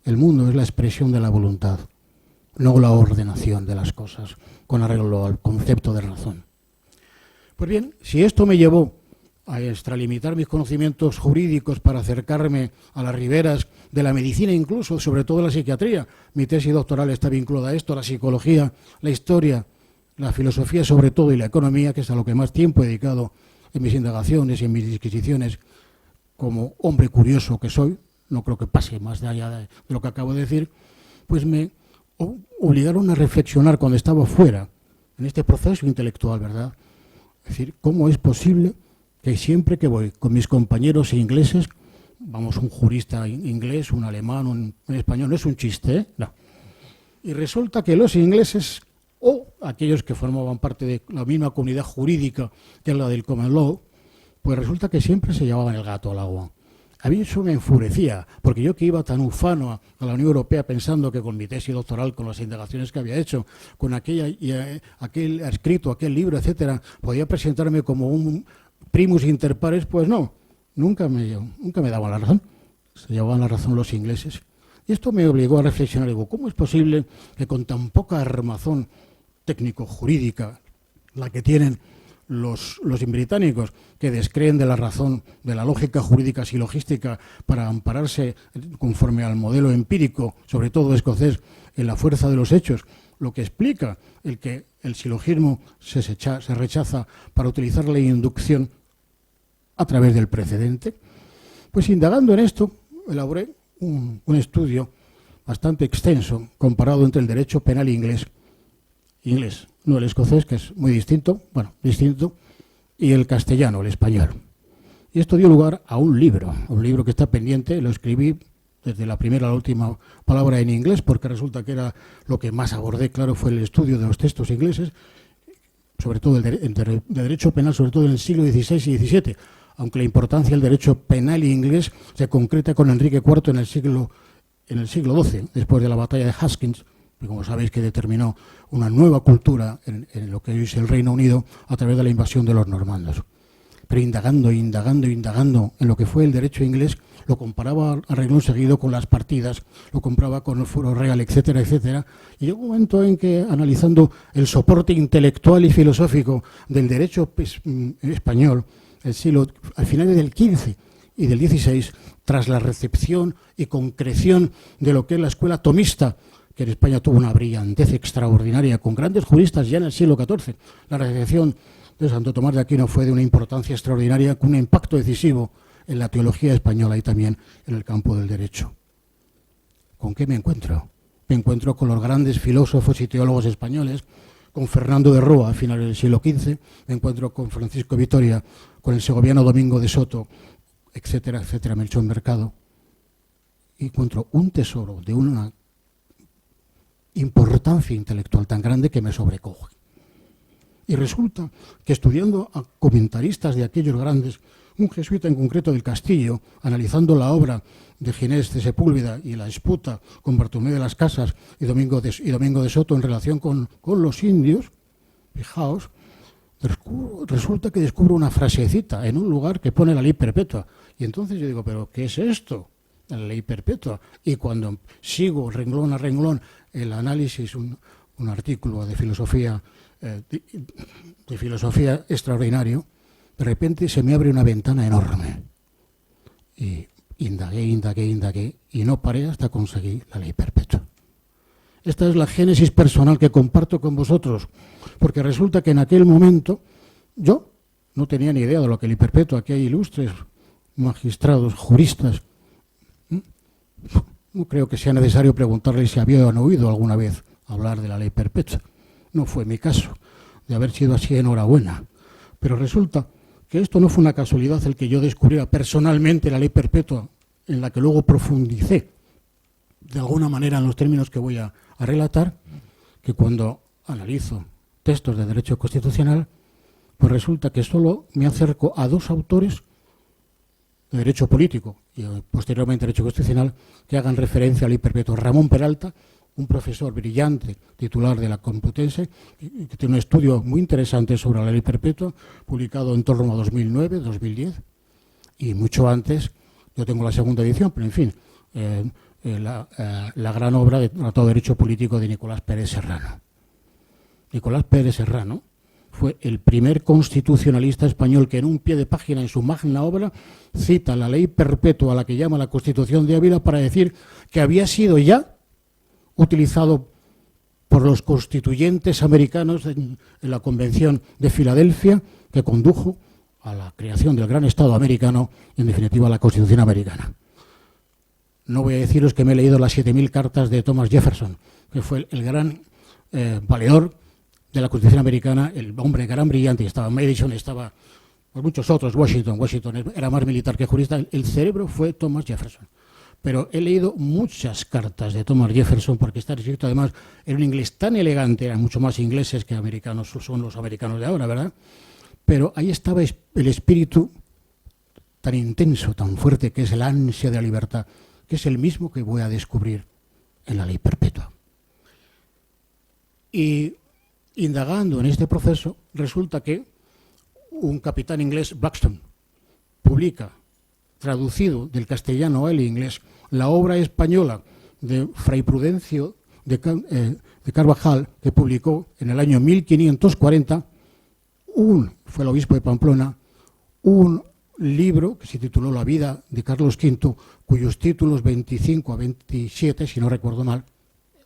El mundo es la expresión de la voluntad, no la ordenación de las cosas, con arreglo al concepto de razón. Pues bien, si esto me llevó a extralimitar mis conocimientos jurídicos para acercarme a las riberas de la medicina, incluso, sobre todo la psiquiatría, mi tesis doctoral está vinculada a esto, la psicología, la historia, la filosofía sobre todo y la economía, que es a lo que más tiempo he dedicado en mis indagaciones y en mis disquisiciones como hombre curioso que soy, no creo que pase más de allá de lo que acabo de decir, pues me obligaron a reflexionar cuando estaba fuera, en este proceso intelectual, ¿verdad? Es decir, ¿cómo es posible que siempre que voy con mis compañeros ingleses, vamos, un jurista inglés, un alemán, un español, no es un chiste, ¿eh? No. Y resulta que los ingleses, o aquellos que formaban parte de la misma comunidad jurídica que es la del common law, pues resulta que siempre se llevaban el gato al agua. A mí eso me enfurecía, porque yo que iba tan ufano a la Unión Europea pensando que con mi tesis doctoral, con las indagaciones que había hecho, con aquel escrito, aquel libro, etcétera, podía presentarme como un primus inter pares, pues no. nunca me daban la razón, se llevaban la razón los ingleses. Y esto me obligó a reflexionar, digo, ¿cómo es posible que con tan poca armazón técnico-jurídica, la que tienen los británicos, que descreen de la razón, de la lógica jurídica silogística para ampararse conforme al modelo empírico, sobre todo escocés, en la fuerza de los hechos, lo que explica el que el silogismo se rechaza para utilizar la inducción a través del precedente? Pues indagando en esto, elaboré un estudio bastante extenso comparado entre el derecho penal inglés, no el escocés, que es muy distinto, y el castellano, el español. Y esto dio lugar a un libro que está pendiente, lo escribí desde la primera a la última palabra en inglés, porque resulta que era lo que más abordé, claro, fue el estudio de los textos ingleses, sobre todo de derecho penal, sobre todo en el siglo XVI y XVII, aunque la importancia del derecho penal inglés se concreta con Enrique IV en el siglo XII, después de la batalla de Hastings, que como sabéis que determinó una nueva cultura en lo que hoy es el Reino Unido a través de la invasión de los normandos. Pero indagando en lo que fue el derecho inglés, lo comparaba a renglón seguido con las partidas, lo comparaba con el fuero real, etcétera, etcétera. Y llegó un momento en que, analizando el soporte intelectual y filosófico del derecho español, al final del XV y del XVI, tras la recepción y concreción de lo que es la escuela tomista, que en España tuvo una brillantez extraordinaria, con grandes juristas ya en el siglo XIV, la recepción de Santo Tomás de Aquino fue de una importancia extraordinaria, con un impacto decisivo en la teología española y también en el campo del derecho. ¿Con qué me encuentro? Me encuentro con los grandes filósofos y teólogos españoles, con Fernando de Roa a finales del siglo XV, me encuentro con Francisco Vitoria, con el segoviano Domingo de Soto, etcétera, etcétera, Melchor Mercado. Y encuentro un tesoro de una importancia intelectual tan grande que me sobrecoge. Y resulta que estudiando a comentaristas de aquellos grandes, un jesuita en concreto del Castillo, analizando la obra de Ginés de Sepúlveda y la disputa con Bartolomé de las Casas y Domingo de Soto en relación con los indios, fijaos, resulta que descubro una frasecita en un lugar que pone la ley perpetua. Y entonces yo digo, ¿pero qué es esto? La ley perpetua. Y cuando sigo renglón a renglón el análisis, un artículo de filosofía extraordinario, de repente se me abre una ventana enorme. Y indagué, y no paré hasta conseguir la ley perpetua. Esta es la génesis personal que comparto con vosotros, porque resulta que en aquel momento yo no tenía ni idea de lo que es ley perpetua. Aquí hay ilustres magistrados, juristas. No creo que sea necesario preguntarles si habían oído alguna vez hablar de la ley perpetua. No fue mi caso. De haber sido así, enhorabuena. Pero resulta que esto no fue una casualidad el que yo descubriera personalmente la ley perpetua, en la que luego profundicé de alguna manera en los términos que voy a relatar, que cuando analizo textos de derecho constitucional, pues resulta que solo me acerco a dos autores de derecho político y posteriormente derecho constitucional que hagan referencia a la ley perpetua. Ramón Peralta, un profesor brillante, titular de la Complutense, que tiene un estudio muy interesante sobre la ley perpetua, publicado en torno a 2009, 2010, y mucho antes, yo tengo la segunda edición, pero en fin, la gran obra de Tratado de Derecho Político de Nicolás Pérez Serrano. Nicolás Pérez Serrano fue el primer constitucionalista español que en un pie de página en su magna obra cita la ley perpetua, a la que llama la Constitución de Ávila, para decir que había sido ya utilizado por los constituyentes americanos en la Convención de Filadelfia, que condujo a la creación del gran Estado americano y, en definitiva, a la Constitución americana. No voy a deciros que me he leído las 7.000 cartas de Thomas Jefferson, que fue el gran valedor de la Constitución americana, el hombre gran brillante, estaba Madison, estaba pues, muchos otros, Washington era más militar que jurista, el cerebro fue Thomas Jefferson. Pero he leído muchas cartas de Thomas Jefferson, porque está escrito además en un inglés tan elegante, eran mucho más ingleses que americanos, son los americanos de ahora, ¿verdad? Pero ahí estaba el espíritu tan intenso, tan fuerte, que es el ansia de la libertad, que es el mismo que voy a descubrir en la ley perpetua. Y indagando en este proceso, resulta que un capitán inglés, Blackstone, publica traducido del castellano al inglés la obra española de Fray Prudencio de Carvajal, que publicó en el año 1540, fue el obispo de Pamplona, un libro que se tituló La vida de Carlos V, cuyos títulos 25 a 27, si no recuerdo mal,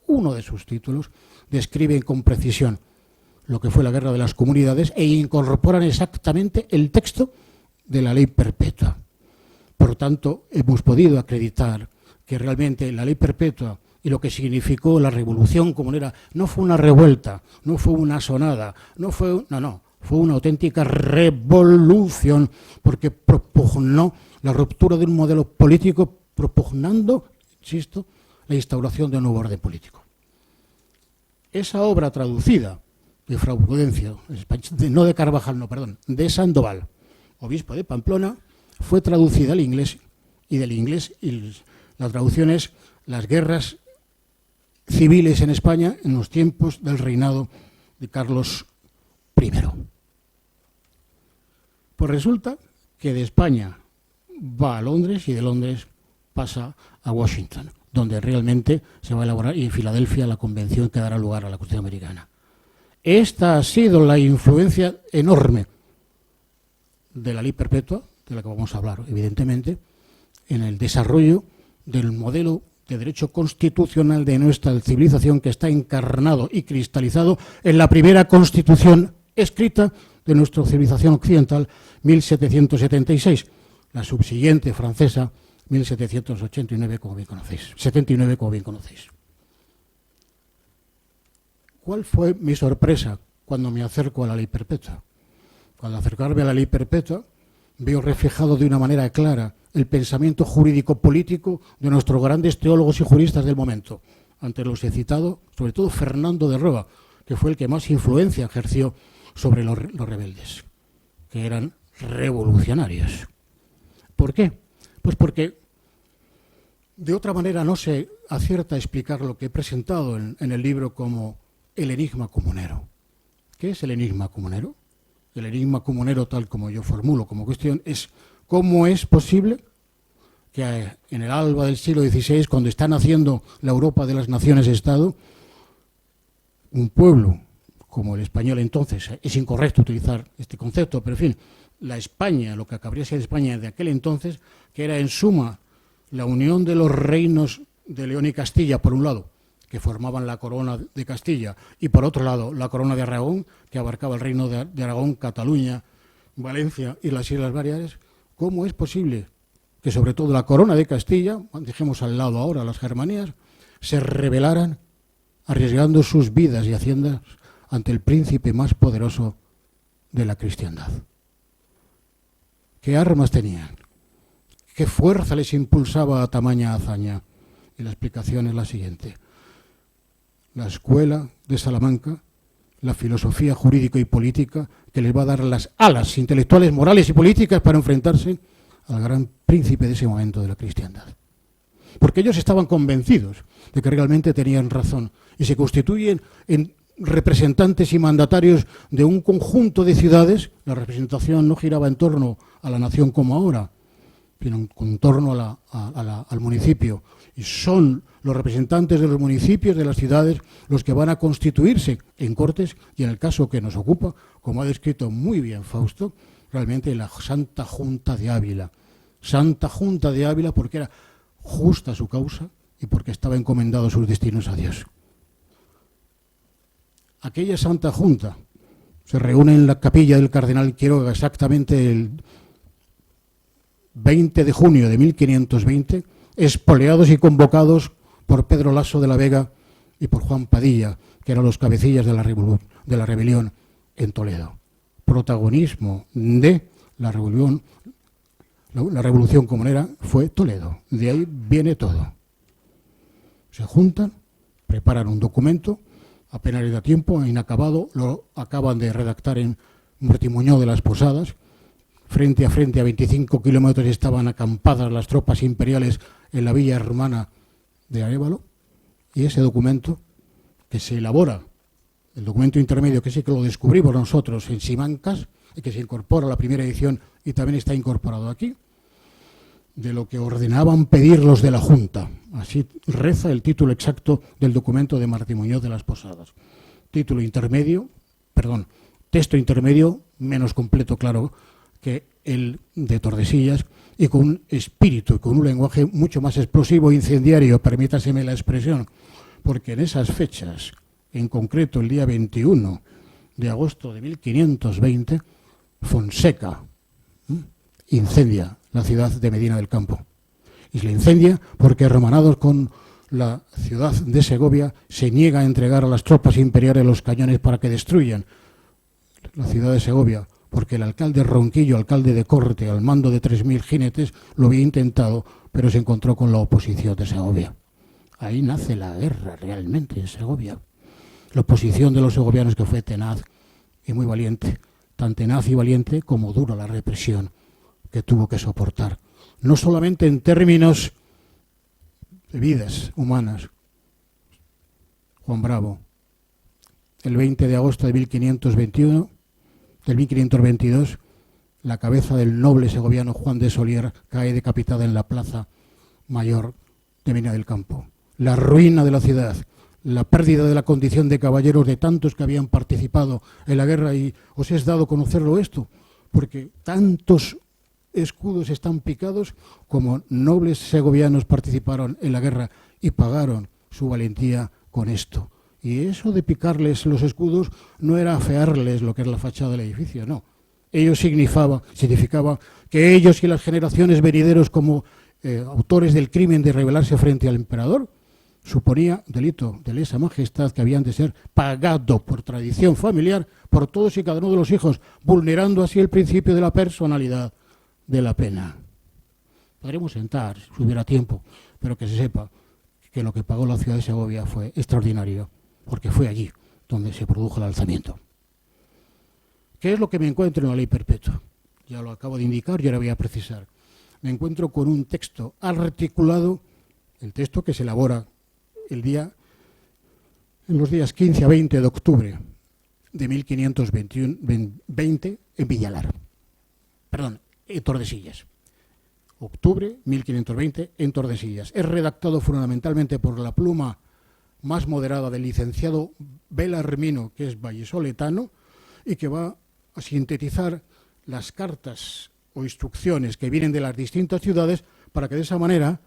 uno de sus títulos, describen con precisión lo que fue la Guerra de las Comunidades e incorporan exactamente el texto de la ley perpetua. Por tanto, hemos podido acreditar que realmente la ley perpetua y lo que significó la revolución comunera no fue una revuelta, no fue una asonada, fue una auténtica revolución, porque propugnó la ruptura de un modelo político, propugnando, insisto, la instauración de un nuevo orden político. Esa obra traducida de Fray Prudencio, no de Carvajal, no, perdón, de Sandoval, obispo de Pamplona, fue traducida al inglés, y del inglés, y la traducción es Las guerras civiles en España en los tiempos del reinado de Carlos I. Pues resulta que de España va a Londres y de Londres pasa a Washington, donde realmente se va a elaborar, y en Filadelfia, la convención que dará lugar a la Constitución Americana. Esta ha sido la influencia enorme de la ley perpetua, de la que vamos a hablar, evidentemente, en el desarrollo del modelo de derecho constitucional de nuestra civilización, que está encarnado y cristalizado en la primera Constitución escrita de nuestra civilización occidental, 1776, la subsiguiente francesa, 1789, como bien conocéis, 79, como bien conocéis. ¿Cuál fue mi sorpresa cuando me acerco a la ley perpetua? Cuando acercarme a la ley perpetua, veo reflejado de una manera clara el pensamiento jurídico-político de nuestros grandes teólogos y juristas del momento. Ante los he citado, sobre todo Fernando de Roa, que fue el que más influencia ejerció sobre los rebeldes, que eran revolucionarios. ¿Por qué? Pues porque de otra manera no se acierta a explicar lo que he presentado en el libro como el enigma comunero. ¿Qué es el enigma comunero? El enigma comunero, tal como yo formulo como cuestión, es cómo es posible que en el alba del siglo XVI, cuando está naciendo la Europa de las naciones-estado, un pueblo como el español entonces, es incorrecto utilizar este concepto, pero en fin, la España, lo que acabaría de ser España de aquel entonces, que era en suma la unión de los reinos de León y Castilla, por un lado, que formaban la corona de Castilla, y por otro lado la corona de Aragón, que abarcaba el reino de Aragón, Cataluña, Valencia y las Islas Baleares. ¿Cómo es posible que sobre todo la corona de Castilla, dejemos al lado ahora las Germanías, se rebelaran arriesgando sus vidas y haciendas ante el príncipe más poderoso de la cristiandad? ¿Qué armas tenían? ¿Qué fuerza les impulsaba a tamaña hazaña? Y la explicación es la siguiente. La escuela de Salamanca, la filosofía jurídica y política que les va a dar las alas intelectuales, morales y políticas para enfrentarse al gran príncipe de ese momento de la cristiandad. Porque ellos estaban convencidos de que realmente tenían razón y se constituyen en representantes y mandatarios de un conjunto de ciudades. La representación no giraba en torno a la nación como ahora, sino en torno al municipio. Y son los representantes de los municipios, de las ciudades, los que van a constituirse en Cortes y, en el caso que nos ocupa, como ha descrito muy bien Fausto, realmente la Santa Junta de Ávila. Santa Junta de Ávila porque era justa su causa y porque estaba encomendado sus destinos a Dios. Aquella Santa Junta se reúne en la capilla del Cardenal Quiroga exactamente el 20 de junio de 1520, espoleados y convocados por Pedro Lasso de la Vega y por Juan Padilla, que eran los cabecillas de la rebelión en Toledo. Protagonismo de la revolución comunera fue Toledo. De ahí viene todo. Se juntan, preparan un documento, apenas les da tiempo, inacabado, lo acaban de redactar en Mortimuñó de las Posadas. Frente a 25 kilómetros estaban acampadas las tropas imperiales en la villa hermana de Arévalo, y ese documento que se elabora, el documento intermedio, que sí que lo descubrimos nosotros en Simancas y que se incorpora a la primera edición y también está incorporado aquí, de lo que ordenaban pedir los de la Junta. Así reza el título exacto del documento de Martín Muñoz de las Posadas. Texto intermedio, menos completo, claro, que el de Tordesillas, y con un espíritu y con un lenguaje mucho más explosivo e incendiario, permítaseme la expresión, porque en esas fechas, en concreto el día 21 de agosto de 1520, Fonseca incendia la ciudad de Medina del Campo. Y se la incendia porque, hermanados con la ciudad de Segovia, se niega a entregar a las tropas imperiales los cañones para que destruyan la ciudad de Segovia, porque el alcalde Ronquillo, alcalde de corte, al mando de 3.000 jinetes, lo había intentado, pero se encontró con la oposición de Segovia. Ahí nace la guerra realmente en Segovia. La oposición de los segovianos, que fue tenaz y muy valiente, tan tenaz y valiente como dura la represión que tuvo que soportar, no solamente en términos de vidas humanas. Juan Bravo, el 20 de agosto de 1522, la cabeza del noble segoviano Juan de Solier cae decapitada en la plaza mayor de Medina del Campo. La ruina de la ciudad, la pérdida de la condición de caballeros de tantos que habían participado en la guerra, y os es dado conocerlo esto, porque tantos escudos están picados como nobles segovianos participaron en la guerra y pagaron su valentía con esto. Y eso de picarles los escudos no era afearles lo que es la fachada del edificio, no. Ello significaba que ellos y las generaciones venideros, como autores del crimen de rebelarse frente al emperador, suponía delito de lesa majestad que habían de ser pagado por tradición familiar por todos y cada uno de los hijos, vulnerando así el principio de la personalidad de la pena. Podremos sentar si hubiera tiempo, pero que se sepa que lo que pagó la ciudad de Segovia fue extraordinario, porque fue allí donde se produjo el alzamiento. ¿Qué es lo que me encuentro en la ley perpetua? Ya lo acabo de indicar y ahora voy a precisar. Me encuentro con un texto articulado, el texto que se elabora en los días 15 a 20 de octubre de 1520 en Villalar. En Tordesillas. Octubre 1520 en Tordesillas. Es redactado fundamentalmente por la pluma más moderada del licenciado Belarmino, que es vallesoletano, y que va a sintetizar las cartas o instrucciones que vienen de las distintas ciudades, para que de esa manera,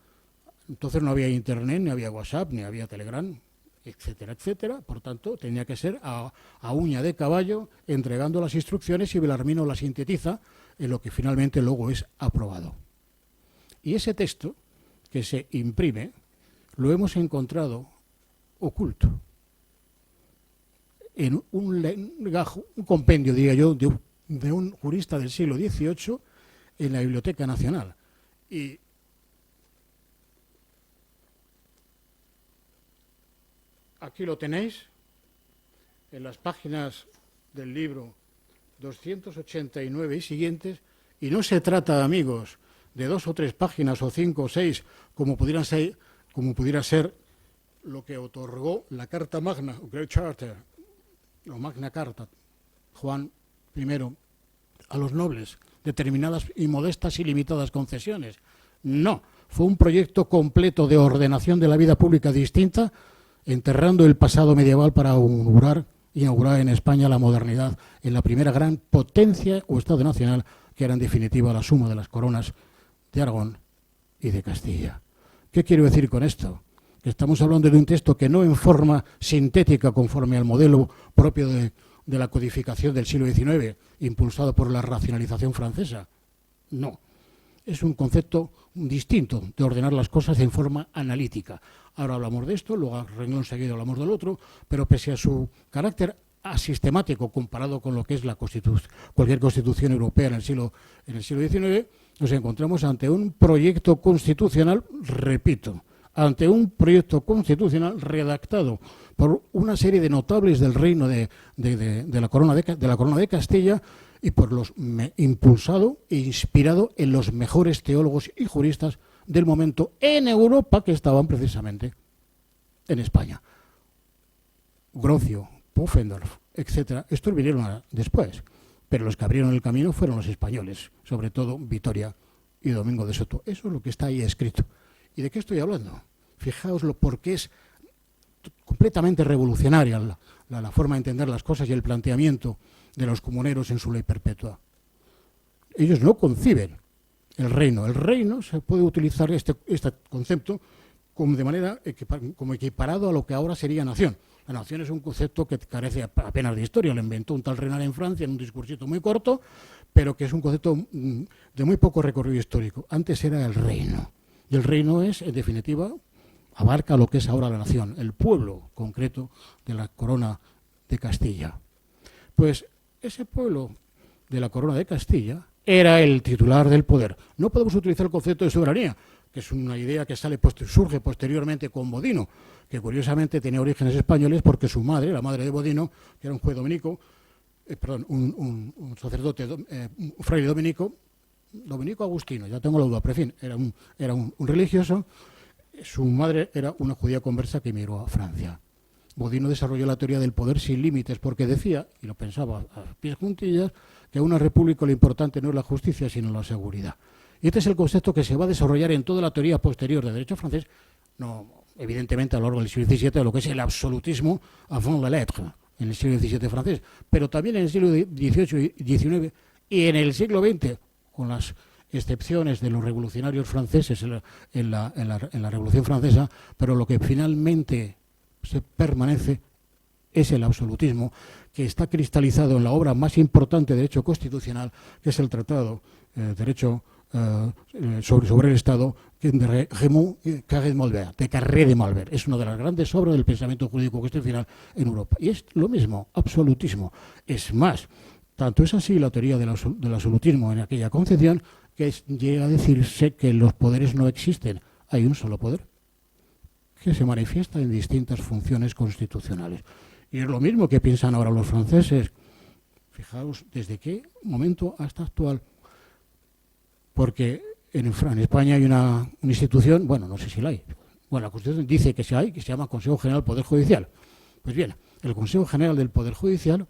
entonces no había internet, ni había WhatsApp, ni había Telegram, etcétera, etcétera. Por tanto, tenía que ser a uña de caballo, entregando las instrucciones, y Belarmino las sintetiza en lo que finalmente luego es aprobado. Y ese texto que se imprime lo hemos encontrado oculto en un compendio, diría yo, de un jurista del siglo XVIII en la Biblioteca Nacional. Y aquí lo tenéis, en las páginas del libro 289 y siguientes, y no se trata, amigos, de 2 o 3 páginas o 5 o 6, como pudiera ser lo que otorgó la Carta Magna, o Great Charter, o Magna Carta, Juan I, a los nobles, determinadas y modestas y limitadas concesiones. No, fue un proyecto completo de ordenación de la vida pública distinta, enterrando el pasado medieval para inaugurar en España la modernidad en la primera gran potencia o Estado nacional, que era en definitiva la suma de las coronas de Aragón y de Castilla. ¿Qué quiero decir con esto? Que estamos hablando de un texto que no en forma sintética, conforme al modelo propio de la codificación del siglo XIX, impulsado por la racionalización francesa. No, es un concepto distinto de ordenar las cosas en forma analítica. Ahora hablamos de esto, luego renglón seguido hablamos del otro, pero pese a su carácter asistemático comparado con lo que es cualquier constitución europea en el siglo XIX, nos encontramos ante un proyecto constitucional, repito, ante un proyecto constitucional redactado por una serie de notables del reino de la corona de Castilla, y impulsado e inspirado en los mejores teólogos y juristas del momento en Europa, que estaban precisamente en España. Grocio, Pufendorf, etcétera. Estos vinieron después, pero los que abrieron el camino fueron los españoles, sobre todo Vitoria y Domingo de Soto. Eso es lo que está ahí escrito. ¿Y de qué estoy hablando? Fijaoslo, porque es completamente revolucionaria la forma de entender las cosas y el planteamiento de los comuneros en su ley perpetua. Ellos no conciben el reino. El reino se puede utilizar este concepto como de manera como equiparado a lo que ahora sería nación. La nación es un concepto que carece apenas de historia. Lo inventó un tal Renard en Francia en un discursito muy corto, pero que es un concepto de muy poco recorrido histórico. Antes era el reino. Y el reino es, en definitiva, abarca lo que es ahora la nación, el pueblo concreto de la corona de Castilla. Pues ese pueblo de la corona de Castilla era el titular del poder. No podemos utilizar el concepto de soberanía, que es una idea que surge posteriormente con Bodino, que curiosamente tiene orígenes españoles porque su madre, la madre de Bodino, que era un juez dominico, un sacerdote, un fraile dominico agustino, ya tengo la duda, pero en fin, era un religioso. Su madre era una judía conversa que emigró a Francia. Bodino desarrolló la teoría del poder sin límites porque decía, y lo pensaba a pies juntillas, que a una república lo importante no es la justicia, sino la seguridad. Y este es el concepto que se va a desarrollar en toda la teoría posterior de derecho francés, no, evidentemente a lo largo del siglo XVII, de lo que es el absolutismo avant la lettre, en el siglo XVII francés, pero también en el siglo XVIII y XIX y en el siglo XX, con las excepciones de los revolucionarios franceses en la Revolución Francesa, pero lo que finalmente se permanece es el absolutismo, que está cristalizado en la obra más importante de derecho constitucional, que es el Tratado de Derecho sobre el Estado de Raymond Carré de Malver. Es una de las grandes obras del pensamiento jurídico constitucional en Europa. Y es lo mismo, absolutismo. Es más, tanto es así la teoría del absolutismo en aquella concepción, que llega a decirse que los poderes no existen. Hay un solo poder que se manifiesta en distintas funciones constitucionales. Y es lo mismo que piensan ahora los franceses. Fijaos, ¿desde qué momento hasta actual? Porque en España hay una institución, bueno, no sé si la hay. Bueno, la Constitución dice que hay, que se llama Consejo General del Poder Judicial. Pues bien, el Consejo General del Poder Judicial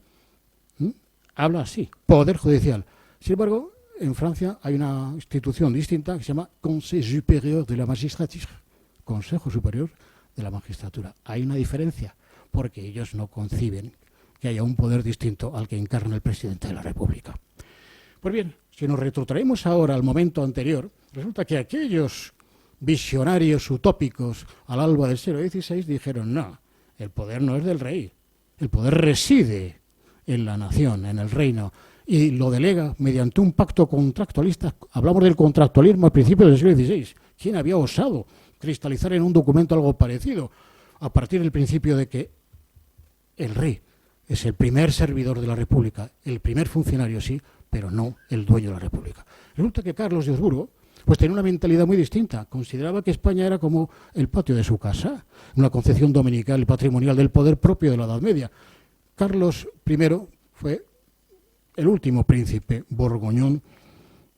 habla así, Poder Judicial. Sin embargo, en Francia hay una institución distinta que se llama Conseil Supérieur de la Magistrature, Consejo Superior de la Magistratura. Hay una diferencia, porque ellos no conciben que haya un poder distinto al que encarna el presidente de la República. Pues bien, si nos retrotraemos ahora al momento anterior, resulta que aquellos visionarios utópicos al alba del siglo XVI dijeron, no, el poder no es del rey, el poder reside en la nación, en el reino, y lo delega mediante un pacto contractualista. Hablamos del contractualismo al principio del siglo XVI. ¿Quién había osado cristalizar en un documento algo parecido? A partir del principio de que el rey es el primer servidor de la República, el primer funcionario, sí, pero no el dueño de la República. Resulta que Carlos de Habsburgo pues tenía una mentalidad muy distinta. Consideraba que España era como el patio de su casa, una concepción dominical y patrimonial del poder propio de la Edad Media. Carlos I fue el último príncipe borgoñón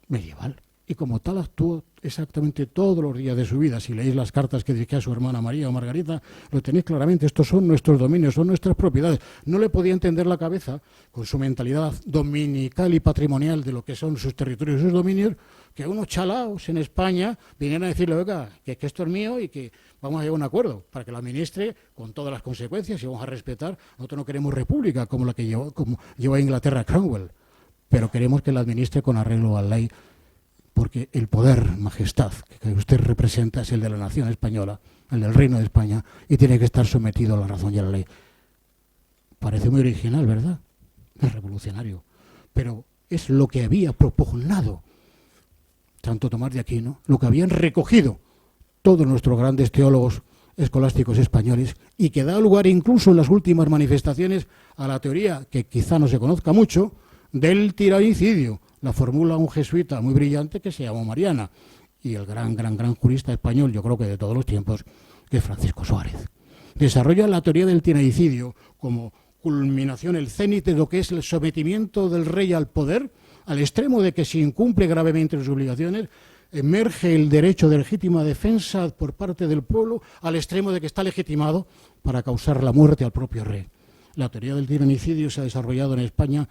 medieval y como tal actuó exactamente todos los días de su vida. Si leéis las cartas que dirigía a su hermana María o Margarita, lo tenéis claramente. Estos son nuestros dominios, son nuestras propiedades. No le podía entender la cabeza, con su mentalidad dominical y patrimonial de lo que son sus territorios y sus dominios, que unos chalaos en España vinieran a decirle, oiga, que esto es mío y que vamos a llegar a un acuerdo para que lo administre con todas las consecuencias y vamos a respetar. Nosotros no queremos república como la que llevó a Inglaterra Cromwell, pero queremos que la administre con arreglo a la ley, porque el poder, majestad, que usted representa es el de la nación española, el del Reino de España, y tiene que estar sometido a la razón y a la ley. Parece muy original, ¿verdad? Es revolucionario. Pero es lo que había propugnado Santo Tomás de Aquino, lo que habían recogido todos nuestros grandes teólogos escolásticos españoles y que da lugar incluso en las últimas manifestaciones a la teoría, que quizá no se conozca mucho, del tiranicidio. La formula un jesuita muy brillante que se llamó Mariana, y el gran jurista español, yo creo que de todos los tiempos, que es Francisco Suárez. Desarrolla la teoría del tiranicidio como culminación, el cénit de lo que es el sometimiento del rey al poder, al extremo de que si incumple gravemente sus obligaciones, emerge el derecho de legítima defensa por parte del pueblo, al extremo de que está legitimado para causar la muerte al propio rey. La teoría del tiranicidio se ha desarrollado en España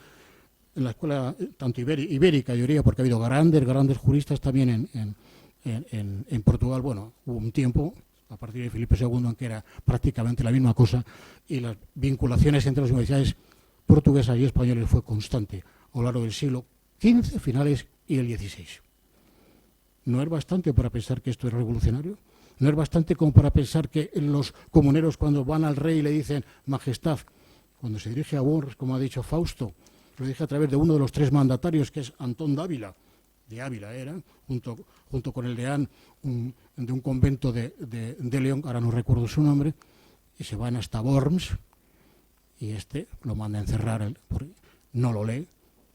en la escuela tanto ibérica, yo diría, porque ha habido grandes juristas también en Portugal. Bueno, hubo un tiempo, a partir de Felipe II, en que era prácticamente la misma cosa, y las vinculaciones entre las universidades portuguesas y españoles fue constante a lo largo del siglo XV, finales, y el XVI. ¿No es bastante para pensar que esto es revolucionario? ¿No es bastante como para pensar que los comuneros, cuando van al rey y le dicen majestad, cuando se dirige a Worms, como ha dicho Fausto, lo dije a través de uno de los 3 mandatarios, que es Antón Dávila, de Ávila era, junto con el deán de un convento de León, ahora no recuerdo su nombre, y se van hasta Worms, y lo manda a encerrar, porque no lo lee,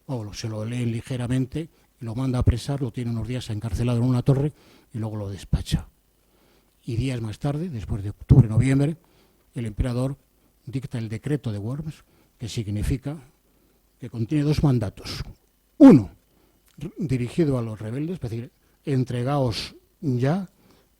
o se lo lee ligeramente, y lo manda a apresar, lo tiene unos días encarcelado en una torre, y luego lo despacha. Y días más tarde, después de octubre, noviembre, el emperador dicta el decreto de Worms, que significa que contiene 2 mandatos. Uno, dirigido a los rebeldes, es decir, entregaos ya,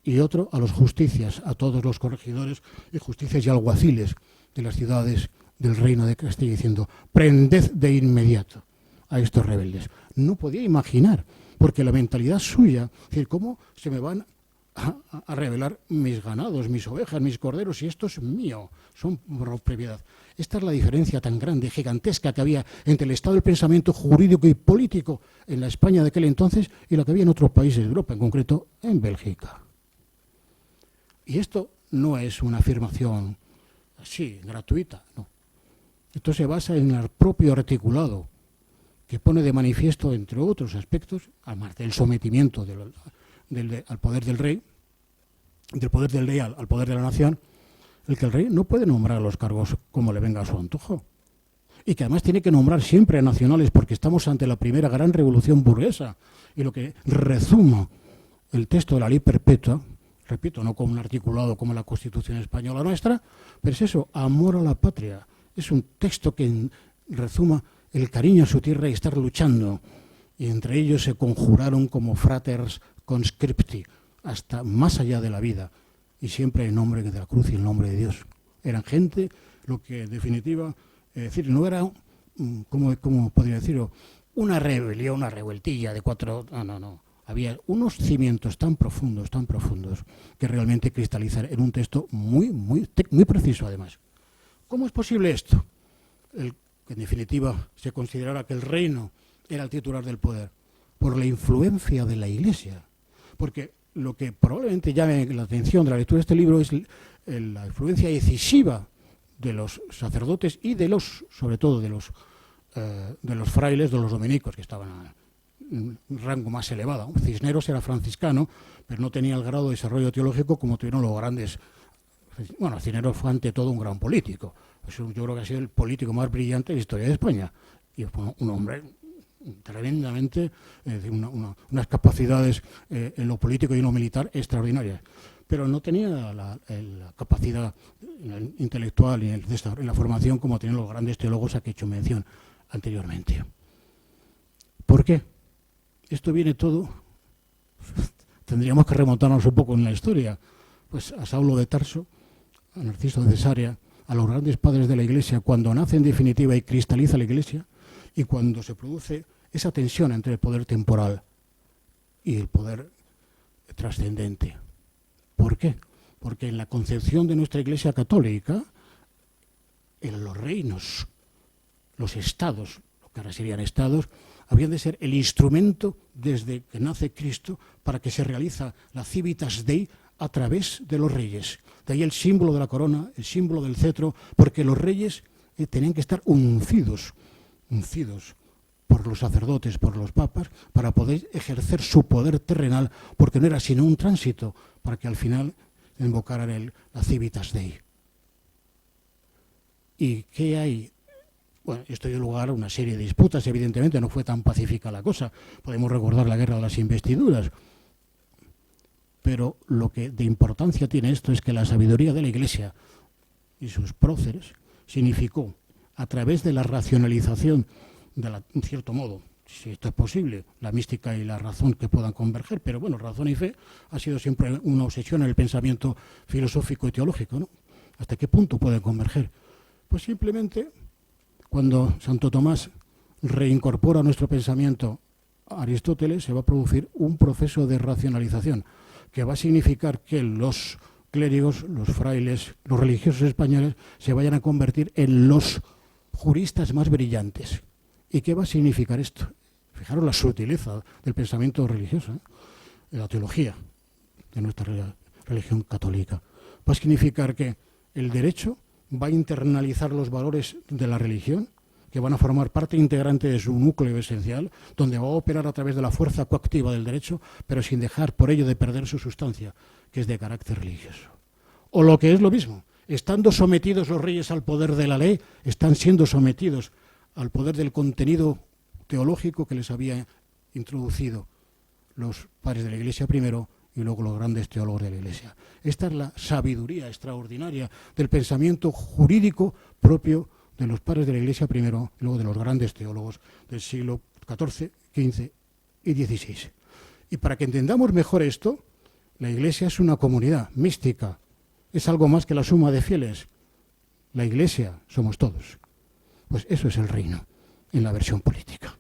y otro a los justicias, a todos los corregidores y justicias y alguaciles de las ciudades del reino de Castilla, diciendo, prended de inmediato a estos rebeldes. No podía imaginar, porque la mentalidad suya, es decir, ¿cómo se me van a rebelar mis ganados, mis ovejas, mis corderos, y esto es mío, son propiedad? Esta es la diferencia tan grande, gigantesca, que había entre el estado del pensamiento jurídico y político en la España de aquel entonces y la que había en otros países de Europa, en concreto en Bélgica. Y esto no es una afirmación así, gratuita, no. Esto se basa en el propio articulado, que pone de manifiesto, entre otros aspectos, además del sometimiento al poder del rey, del poder del rey al poder de la nación, el que el rey no puede nombrar los cargos como le venga a su antojo. Y que además tiene que nombrar siempre a nacionales, porque estamos ante la primera gran revolución burguesa. Y lo que rezuma el texto de la ley perpetua, repito, no como un articulado como la Constitución española nuestra, pero es eso, amor a la patria. Es un texto que rezuma el cariño a su tierra y estar luchando. Y entre ellos se conjuraron como fraters conscripti, hasta más allá de la vida, y siempre en nombre de la cruz y en nombre de Dios. Eran gente, lo que en definitiva, decir, no era, ¿cómo podría decirlo?, una rebelión, una revueltilla de 4... No. Había unos cimientos tan profundos, que realmente cristalizan en un texto muy preciso, además. ¿Cómo es posible esto? Que en definitiva se considerara que el reino era el titular del poder, por la influencia de la Iglesia. Porque lo que probablemente llame la atención de la lectura de este libro es la influencia decisiva de los sacerdotes y sobre todo de los frailes, de los dominicos, que estaban a un rango más elevado. Cisneros era franciscano, pero no tenía el grado de desarrollo teológico como tuvieron los grandes. Bueno, Cisneros fue ante todo un gran político. Yo creo que ha sido el político más brillante de la historia de España. Y fue un hombre tremendamente, unas capacidades en lo político y en lo militar extraordinarias. Pero no tenía la capacidad intelectual y en la formación como tenían los grandes teólogos a que he hecho mención anteriormente. ¿Por qué? Esto viene todo, tendríamos que remontarnos un poco en la historia, pues a Saulo de Tarso, a Narciso de Cesarea, a los grandes padres de la Iglesia, cuando nace en definitiva y cristaliza la Iglesia, y cuando se produce esa tensión entre el poder temporal y el poder trascendente. ¿Por qué? Porque en la concepción de nuestra Iglesia católica, en los reinos, los estados, lo que ahora serían estados, habían de ser el instrumento desde que nace Cristo para que se realiza la civitas Dei a través de los reyes. De ahí el símbolo de la corona, el símbolo del cetro, porque los reyes tenían que estar uncidos por los sacerdotes, por los papas, para poder ejercer su poder terrenal, porque no era sino un tránsito para que al final invocaran la civitas Dei. ¿Y qué hay? Bueno, esto dio lugar a una serie de disputas, evidentemente no fue tan pacífica la cosa. Podemos recordar la guerra de las investiduras. Pero lo que de importancia tiene esto es que la sabiduría de la Iglesia y sus próceres significó, a través de la racionalización, en cierto modo, si esto es posible, la mística y la razón que puedan converger, pero bueno, razón y fe ha sido siempre una obsesión en el pensamiento filosófico y teológico, ¿no? ¿Hasta qué punto pueden converger? Pues simplemente, cuando Santo Tomás reincorpora a nuestro pensamiento a Aristóteles, se va a producir un proceso de racionalización que va a significar que los clérigos, los frailes, los religiosos españoles se vayan a convertir en los juristas más brillantes. ¿Y qué va a significar esto? Fijaros la sutileza del pensamiento religioso, de la teología de nuestra religión católica. Va a significar que el derecho va a internalizar los valores de la religión, que van a formar parte integrante de su núcleo esencial, donde va a operar a través de la fuerza coactiva del derecho, pero sin dejar por ello de perder su sustancia, que es de carácter religioso. O lo que es lo mismo, estando sometidos los reyes al poder de la ley, están siendo sometidos al poder del contenido teológico que les había introducido los padres de la Iglesia primero y luego los grandes teólogos de la Iglesia. Esta es la sabiduría extraordinaria del pensamiento jurídico propio de los padres de la Iglesia primero y luego de los grandes teólogos del siglo XIV, XV y XVI. Y para que entendamos mejor esto, la Iglesia es una comunidad mística, es algo más que la suma de fieles. La Iglesia somos todos. Pues eso es el reino en la versión política.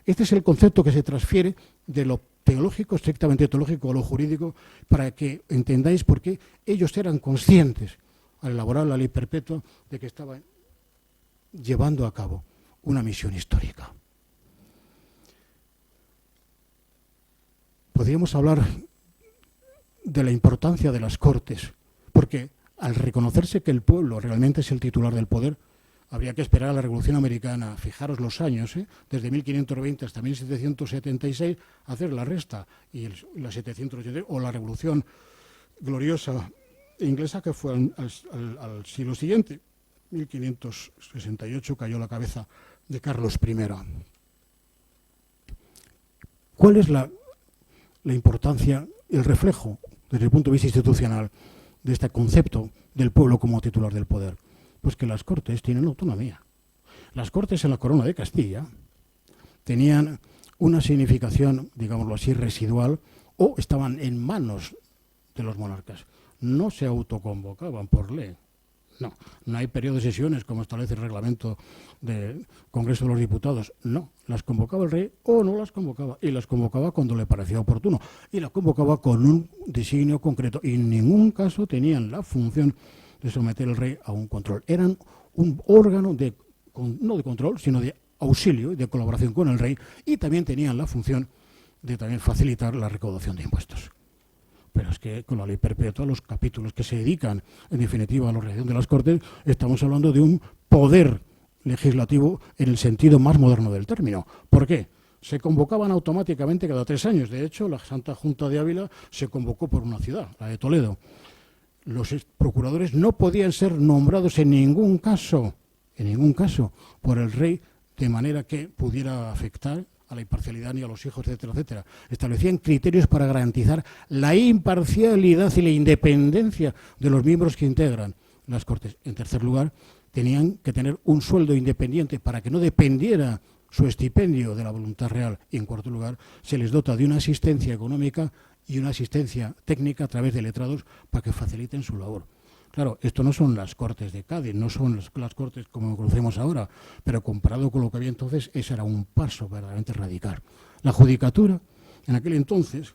Este es el concepto que se transfiere de lo teológico, estrictamente teológico, a lo jurídico, para que entendáis por qué ellos eran conscientes al elaborar la ley perpetua de que estaban llevando a cabo una misión histórica. Podríamos hablar de la importancia de las Cortes, porque al reconocerse que el pueblo realmente es el titular del poder, habría que esperar a la Revolución Americana, fijaros los años, desde 1520 hasta 1776, hacer la resta, y la 780, o la Revolución Gloriosa inglesa, que fue al siglo siguiente. 1568 cayó la cabeza de Carlos I. ¿Cuál es la importancia, el reflejo, desde el punto de vista institucional, de este concepto del pueblo como titular del poder? Pues que las Cortes tienen autonomía. Las Cortes en la Corona de Castilla tenían una significación, digámoslo así, residual, o estaban en manos de los monarcas. No se autoconvocaban por ley. No hay periodo de sesiones como establece el reglamento del Congreso de los Diputados. No, las convocaba el rey o no las convocaba. Y las convocaba cuando le parecía oportuno. Y las convocaba con un designio concreto. Y en ningún caso tenían la función de someter al rey a un control. Eran un órgano no de control, sino de auxilio y de colaboración con el rey. Y también tenían la función de también facilitar la recaudación de impuestos. Pero es que con la ley perpetua, los capítulos que se dedican, en definitiva, a la organización de las Cortes, estamos hablando de un poder legislativo en el sentido más moderno del término. ¿Por qué? Se convocaban automáticamente cada 3 años. De hecho, la Santa Junta de Ávila se convocó por una ciudad, la de Toledo. Los procuradores no podían ser nombrados en ningún caso, por el rey, de manera que pudiera afectar a la imparcialidad ni a los hijos, etcétera, etcétera. Establecían criterios para garantizar la imparcialidad y la independencia de los miembros que integran las Cortes. En tercer lugar, tenían que tener un sueldo independiente para que no dependiera su estipendio de la voluntad real. Y en cuarto lugar, se les dota de una asistencia económica y una asistencia técnica a través de letrados para que faciliten su labor. Claro, esto no son las Cortes de Cádiz, no son las Cortes como conocemos ahora, pero comparado con lo que había entonces, ese era un paso verdaderamente radical. La judicatura, en aquel entonces,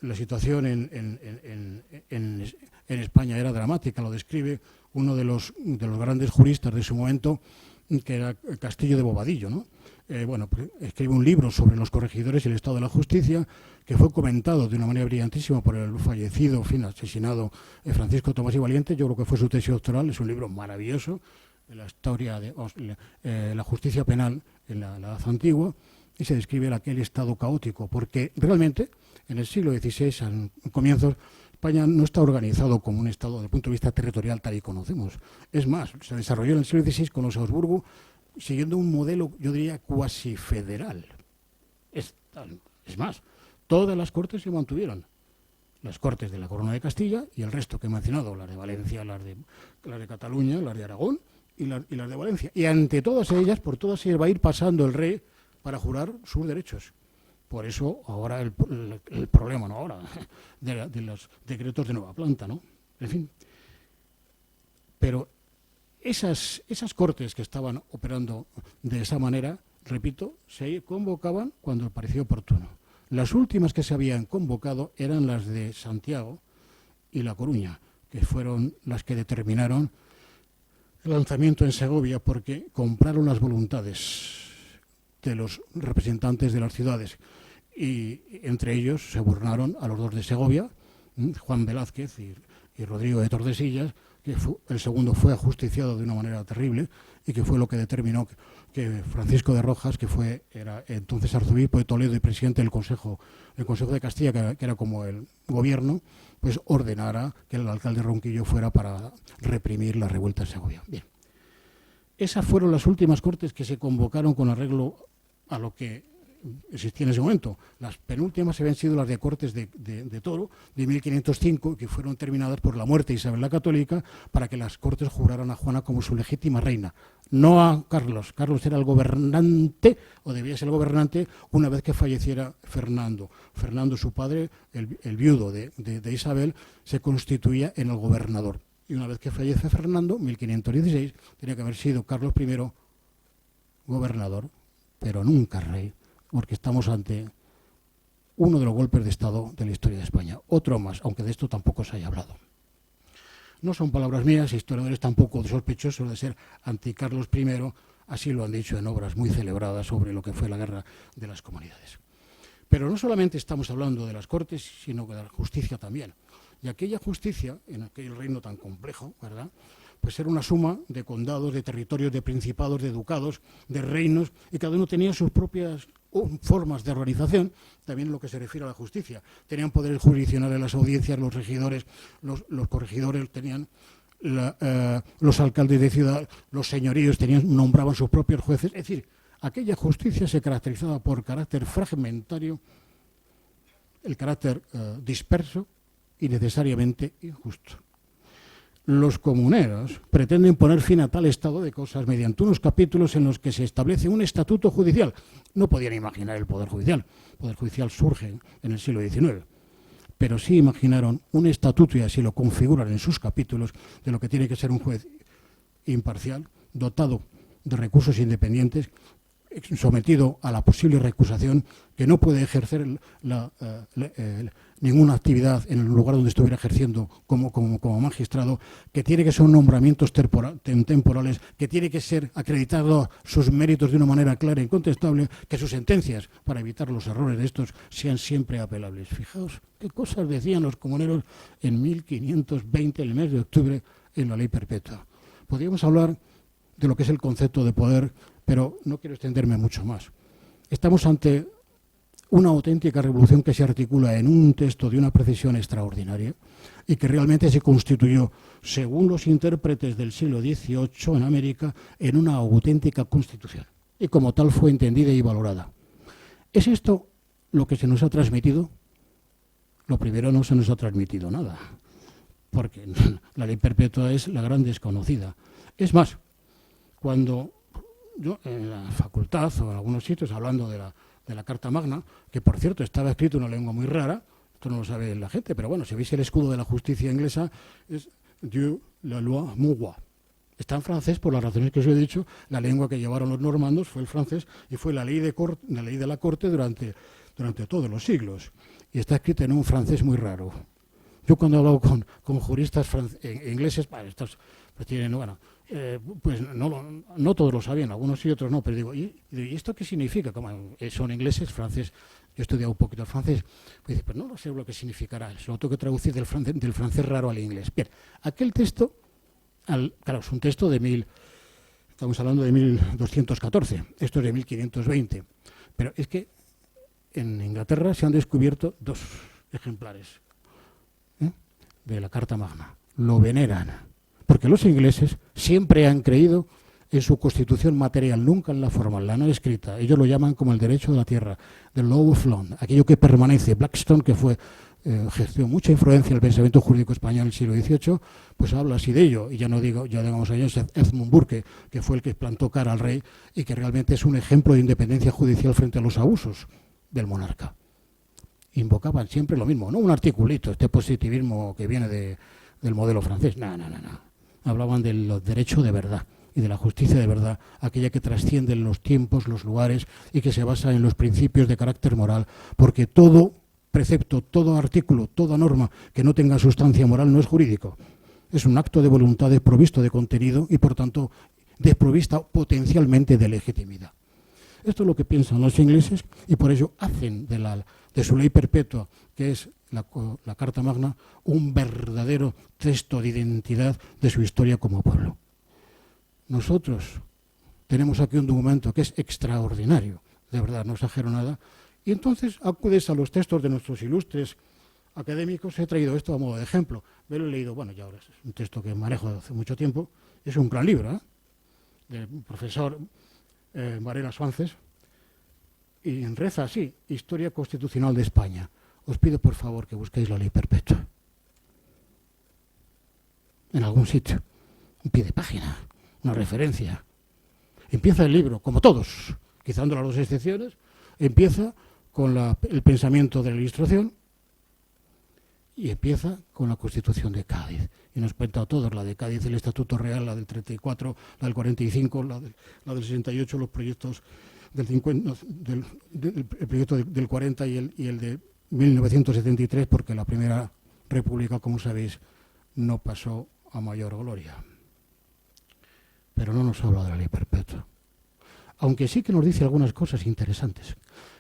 la situación en España era dramática, lo describe uno de los grandes juristas de su momento, que era Castillo de Bobadillo, ¿no? Escribe un libro sobre los corregidores y el estado de la justicia, que fue comentado de una manera brillantísima por el fallecido, asesinado Francisco Tomás y Valiente. Yo creo que fue su tesis doctoral. Es un libro maravilloso, la historia de la justicia penal en la Edad Antigua, y se describe aquel estado caótico, porque realmente en el siglo XVI, en comienzos, España no está organizado como un estado desde el punto de vista territorial tal y conocemos. Es más, se desarrolló en el siglo XVI con los Habsburgo, siguiendo un modelo, yo diría, cuasi federal. Es más, todas las Cortes se mantuvieron. Las Cortes de la Corona de Castilla y el resto que he mencionado, las de Valencia, las de Cataluña, las de Aragón y las de Valencia. Y ante todas ellas, por todas ellas va a ir pasando el rey para jurar sus derechos. Por eso ahora el problema, no ahora, de los decretos de nueva planta, ¿no? En fin. Pero esas Cortes que estaban operando de esa manera repito, se convocaban cuando parecía oportuno. Las últimas que se habían convocado eran las de Santiago y La Coruña, que fueron las que determinaron el lanzamiento en Segovia, porque compraron las voluntades de los representantes de las ciudades y entre ellos se burlaron a los dos de Segovia, Juan Velázquez y Rodrigo de Tordesillas, que el segundo fue ajusticiado de una manera terrible y que fue lo que determinó que Francisco de Rojas, que era entonces arzobispo de Toledo y presidente del Consejo de Castilla, que era como el gobierno, pues ordenara que el alcalde Ronquillo fuera para reprimir la revuelta en Segovia. Bien, esas fueron las últimas cortes que se convocaron con arreglo a lo que existía en ese momento. Las penúltimas habían sido las de Cortes de Toro, de 1505, que fueron terminadas por la muerte de Isabel la Católica, para que las Cortes juraran a Juana como su legítima reina, no a Carlos. Carlos era el gobernante, o debía ser el gobernante, una vez que falleciera Fernando. Fernando, su padre, el viudo de Isabel, se constituía en el gobernador. Y una vez que fallece Fernando, 1516, tenía que haber sido Carlos I gobernador, pero nunca rey, porque estamos ante uno de los golpes de Estado de la historia de España. Otro más, aunque de esto tampoco se haya hablado. No son palabras mías, historiadores tampoco sospechosos de ser anti-Carlos I, así lo han dicho en obras muy celebradas sobre lo que fue la Guerra de las Comunidades. Pero no solamente estamos hablando de las Cortes, sino de la justicia también. Y aquella justicia, en aquel reino tan complejo, ¿verdad?, pues era una suma de condados, de territorios, de principados, de ducados, de reinos, y cada uno tenía sus propias formas de organización, también en lo que se refiere a la justicia. Tenían poderes jurisdiccionales las audiencias, los regidores, los corregidores, tenían los alcaldes de ciudad, los señoríos nombraban sus propios jueces. Es decir, aquella justicia se caracterizaba por carácter fragmentario, el carácter disperso y necesariamente injusto. Los comuneros pretenden poner fin a tal estado de cosas mediante unos capítulos en los que se establece un estatuto judicial. No podían imaginar el Poder Judicial. El Poder Judicial surge en el siglo XIX. Pero sí imaginaron un estatuto, y así lo configuran en sus capítulos, de lo que tiene que ser un juez imparcial, dotado de recursos independientes, sometido a la posible recusación, que no puede ejercer ninguna actividad en el lugar donde estuviera ejerciendo como magistrado, que tiene que ser nombramientos temporales, que tiene que ser acreditado sus méritos de una manera clara e incontestable, que sus sentencias, para evitar los errores de estos, sean siempre apelables. Fijaos qué cosas decían los comuneros en 1520, en el mes de octubre, en la ley perpetua. Podríamos hablar de lo que es el concepto de poder, pero no quiero extenderme mucho más. Estamos ante una auténtica revolución que se articula en un texto de una precisión extraordinaria y que realmente se constituyó, según los intérpretes del siglo XVIII en América, en una auténtica constitución. Y como tal fue entendida y valorada. ¿Es esto lo que se nos ha transmitido? Lo primero, no se nos ha transmitido nada, porque la ley perpetua es la gran desconocida. Es más, cuando yo en la facultad o en algunos sitios, hablando de la Carta Magna, que por cierto estaba escrito en una lengua muy rara, esto no lo sabe la gente, pero bueno, si veis el escudo de la justicia inglesa, es Dieu, la loi, mon roi. Está en francés, por las razones que os he dicho. La lengua que llevaron los normandos fue el francés y fue la ley de la corte durante todos los siglos. Y está escrita en un francés muy raro. Yo cuando he hablado con juristas ingleses, estos pues tienen, bueno, pues no todos lo sabían, algunos sí, otros no, pero digo, ¿y esto qué significa? Como son ingleses, francés, yo he estudiado un poquito el francés, pues dice, pues no sé lo que significará, eso lo tengo que traducir del francés raro al inglés. Bien, aquel texto, claro, es un texto estamos hablando de 1214, esto es de 1520, pero es que en Inglaterra se han descubierto 2 ejemplares de la Carta Magna, lo veneran. Porque los ingleses siempre han creído en su constitución material, nunca en la formal, la no escrita. Ellos lo llaman como el derecho de la tierra, the law of land, aquello que permanece. Blackstone, que ejerció mucha influencia en el pensamiento jurídico español en el siglo XVIII, pues habla así de ello. Y ya digamos a ellos, Edmund Burke, que fue el que plantó cara al rey y que realmente es un ejemplo de independencia judicial frente a los abusos del monarca. Invocaban siempre lo mismo, no un articulito, este positivismo que viene del modelo francés. No. Hablaban de los derechos de verdad, y de la justicia de verdad, aquella que trasciende los tiempos, los lugares y que se basa en los principios de carácter moral, porque todo precepto, todo artículo, toda norma que no tenga sustancia moral no es jurídico. Es un acto de voluntad desprovisto de contenido y, por tanto, desprovista potencialmente de legitimidad. Esto es lo que piensan los ingleses y por ello hacen de su ley perpetua, que es la Carta Magna, un verdadero texto de identidad de su historia como pueblo. Nosotros tenemos aquí un documento que es extraordinario, de verdad, no exagero nada, y entonces acudes a los textos de nuestros ilustres académicos. He traído esto a modo de ejemplo. Me lo he leído, bueno, ya ahora es un texto que manejo desde hace mucho tiempo, es un gran libro, del profesor Varela Suances, y reza así: Historia Constitucional de España. Os pido por favor que busquéis la ley perpetua en algún sitio, un pie de página, una referencia. Empieza el libro, como todos, quitando las dos excepciones, empieza con el pensamiento de la Ilustración y empieza con la Constitución de Cádiz. Y nos cuenta a todos: la de Cádiz, el Estatuto Real, la del 34, la del 45, la del 68, los proyectos del 50, el proyecto del 40 y el de 1973, porque la Primera República, como sabéis, no pasó a mayor gloria. Pero no nos habla de la ley perpetua. Aunque sí que nos dice algunas cosas interesantes.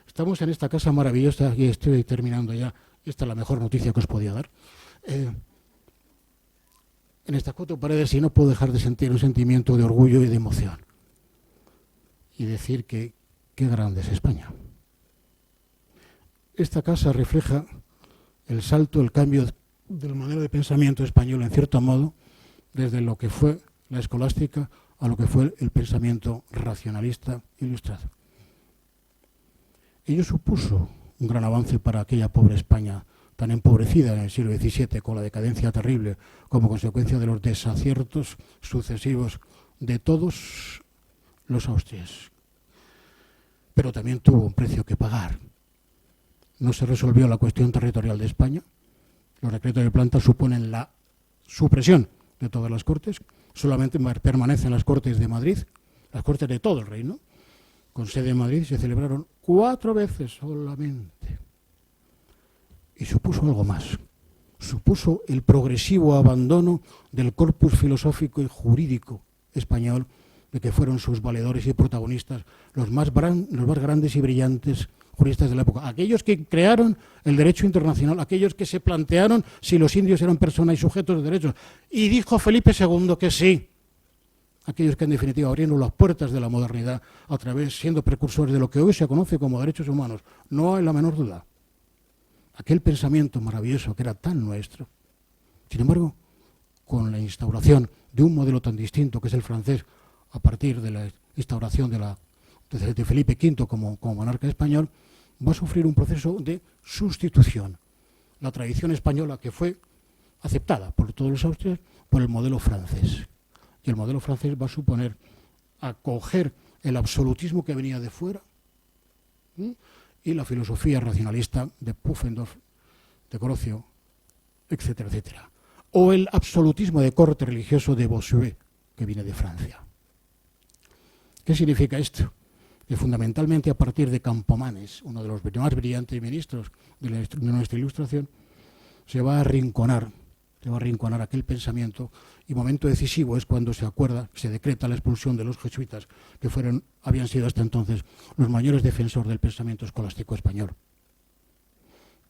Estamos en esta casa maravillosa, y estoy terminando ya. Esta es la mejor noticia que os podía dar. En estas 4 paredes, y no puedo dejar de sentir un sentimiento de orgullo y de emoción. Y decir que qué grande es España. Esta casa refleja el salto, el cambio de la manera de pensamiento español, en cierto modo, desde lo que fue la escolástica a lo que fue el pensamiento racionalista ilustrado. Ello supuso un gran avance para aquella pobre España tan empobrecida en el siglo XVII, con la decadencia terrible como consecuencia de los desaciertos sucesivos de todos los austrias. Pero también tuvo un precio que pagar. No se resolvió la cuestión territorial de España. Los decretos de planta suponen la supresión de todas las cortes. Solamente permanecen las Cortes de Madrid, las Cortes de todo el reino, con sede en Madrid. Se celebraron 4 veces solamente. Y supuso algo más. Supuso el progresivo abandono del corpus filosófico y jurídico español, de que fueron sus valedores y protagonistas los más grandes y brillantes juristas de la época. Aquellos que crearon el derecho internacional, aquellos que se plantearon si los indios eran personas y sujetos de derechos. Y dijo Felipe II que sí. Aquellos que en definitiva abrieron las puertas de la modernidad a través, siendo precursores de lo que hoy se conoce como derechos humanos. No hay la menor duda. Aquel pensamiento maravilloso que era tan nuestro. Sin embargo, con la instauración de un modelo tan distinto que es el francés, a partir de la instauración de Felipe V como monarca español, va a sufrir un proceso de sustitución. La tradición española, que fue aceptada por todos los austrias, por el modelo francés. Y el modelo francés va a suponer acoger el absolutismo que venía de fuera, y la filosofía racionalista de Pufendorf, de Grocio, etcétera, etcétera. O el absolutismo de corte religioso de Bossuet, que viene de Francia. ¿Qué significa esto? Que fundamentalmente a partir de Campomanes, uno de los más brillantes ministros de nuestra Ilustración, se va a arrinconar aquel pensamiento, y momento decisivo es cuando se decreta la expulsión de los jesuitas, que habían sido hasta entonces los mayores defensores del pensamiento escolástico español.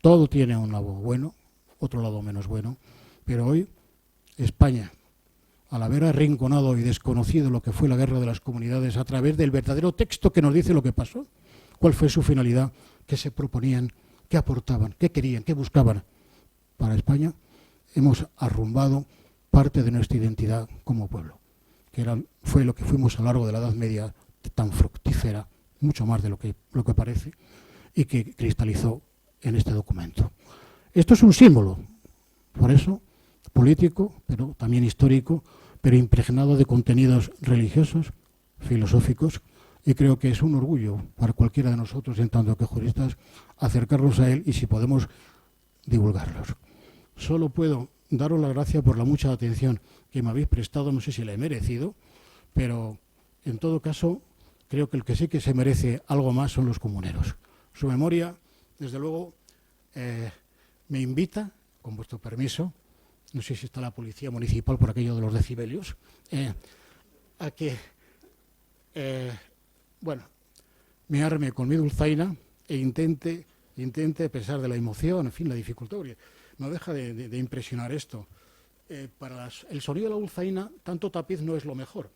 Todo tiene un lado bueno, otro lado menos bueno, pero hoy España, al haber arrinconado y desconocido lo que fue la guerra de las comunidades a través del verdadero texto que nos dice lo que pasó, cuál fue su finalidad, qué se proponían, qué aportaban, qué querían, qué buscaban para España, hemos arrumbado parte de nuestra identidad como pueblo, que fue lo que fuimos a lo largo de la Edad Media, tan fructífera, mucho más de lo que parece, y que cristalizó en este documento. Esto es un símbolo, por eso, político, pero también histórico, pero impregnado de contenidos religiosos, filosóficos, y creo que es un orgullo para cualquiera de nosotros, en tanto que juristas, acercarnos a él y, si podemos, divulgarlos. Solo puedo daros las gracias por la mucha atención que me habéis prestado, no sé si la he merecido, pero en todo caso creo que el que sí que se merece algo más son los comuneros. Su memoria, desde luego, me invita, con vuestro permiso, no sé si está la policía municipal por aquello de los decibelios, a que, bueno, me arme con mi dulzaina e intente, a pesar de la emoción, en fin, la dificultad, porque no deja de impresionar esto. Para el sonido de la dulzaina, tanto tapiz no es lo mejor.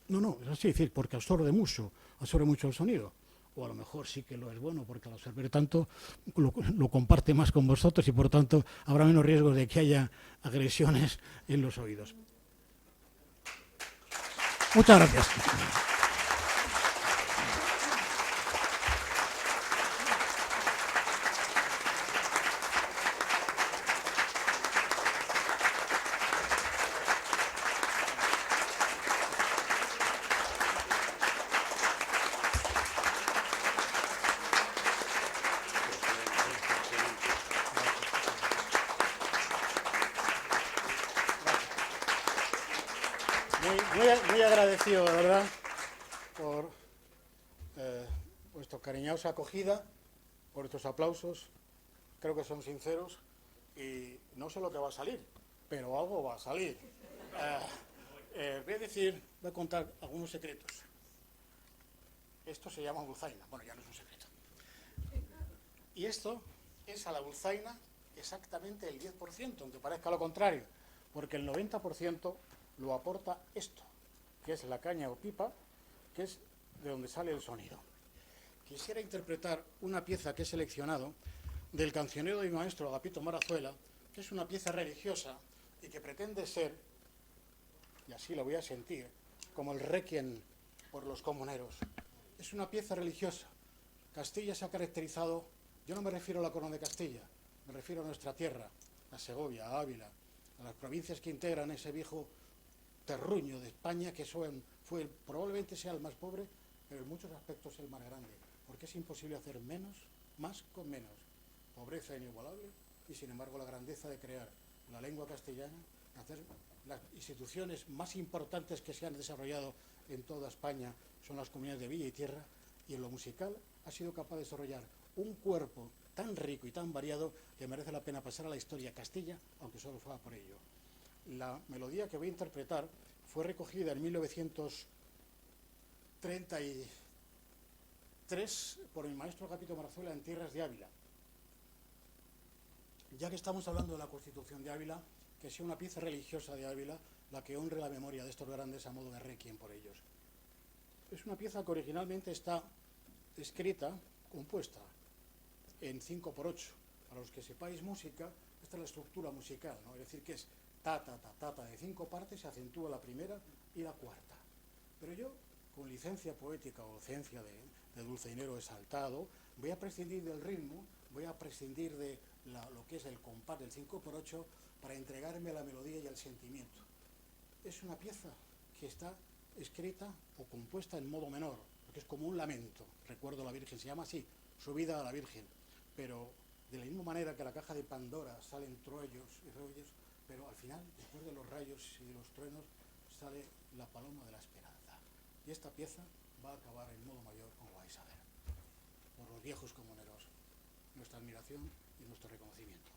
No, es así, decir, porque absorbe mucho el sonido. O a lo mejor sí que lo es bueno, porque al absorber tanto lo comparte más con vosotros y por tanto habrá menos riesgos de que haya agresiones en los oídos. Muchas gracias. Muy agradecido, de verdad, por vuestra cariñosa acogida, por estos aplausos. Creo que son sinceros y no sé lo que va a salir, pero algo va a salir. Voy a contar algunos secretos. Esto se llama dulzaina. Bueno, ya no es un secreto. Y esto es a la dulzaina exactamente el 10%, aunque parezca lo contrario, porque el 90% lo aporta esto, que es la caña o pipa, que es de donde sale el sonido. Quisiera interpretar una pieza que he seleccionado del cancionero de mi maestro Agapito Marazuela, que es una pieza religiosa y que pretende ser, y así lo voy a sentir, como el requiem por los comuneros. Es una pieza religiosa. Castilla se ha caracterizado, yo no me refiero a la corona de Castilla, me refiero a nuestra tierra, a Segovia, a Ávila, a las provincias que integran ese viejo terruño de España, que probablemente sea el más pobre, pero en muchos aspectos el más grande, porque es imposible hacer más con menos. Pobreza inigualable y, sin embargo, la grandeza de crear la lengua castellana, hacer las instituciones más importantes que se han desarrollado en toda España son las comunidades de villa y tierra, y en lo musical ha sido capaz de desarrollar un cuerpo tan rico y tan variado que merece la pena pasar a la historia Castilla, aunque solo fuera por ello. La melodía que voy a interpretar fue recogida en 1933 por mi maestro Agapito Marazuela en tierras de Ávila. Ya que estamos hablando de la Constitución de Ávila, que sea una pieza religiosa de Ávila la que honre la memoria de estos grandes a modo de requiem por ellos. Es una pieza que originalmente está compuesta en 5/8. Para los que sepáis música, esta es la estructura musical, ¿no? Es decir, que es ta, ta, ta, ta, ta, de 5 partes, se acentúa la primera y la cuarta. Pero yo, con licencia poética o licencia de dulzainero exaltado, voy a prescindir del ritmo, voy a prescindir de lo que es el compás del 5/8 para entregarme a la melodía y al sentimiento. Es una pieza que está escrita o compuesta en modo menor, porque es como un lamento. Recuerdo a la Virgen, se llama así, Subida a la Virgen, pero de la misma manera que la caja de Pandora salen truellos y rollos, pero al final, después de los rayos y de los truenos, sale la paloma de la esperanza. Y esta pieza va a acabar en modo mayor, como vais a ver. Por los viejos comuneros, nuestra admiración y nuestro reconocimiento.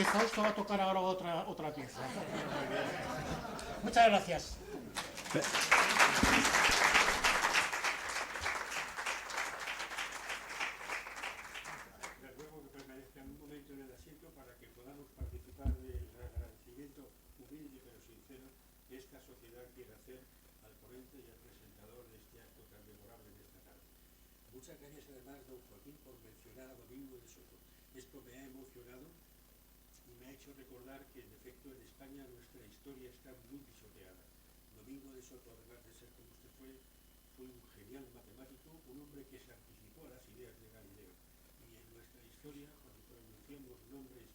que Fausto va a tocar ahora otra pieza. Muchas gracias. Les ruego que permanezcan un momento en el asiento para que podamos participar del agradecimiento humilde pero sincero que esta sociedad quiere hacer al ponente y al presentador de este acto tan memorable de esta tarde. Muchas gracias además, don Joaquín, por mencionar a Domingo de Soto. Esto me ha emocionado y me ha hecho recordar que, en efecto, en España nuestra historia está muy pisoteada. Domingo de Soto, además de ser como usted fue un genial matemático, un hombre que se anticipó a las ideas de Galileo. Y en nuestra historia, cuando pronunciamos nombres,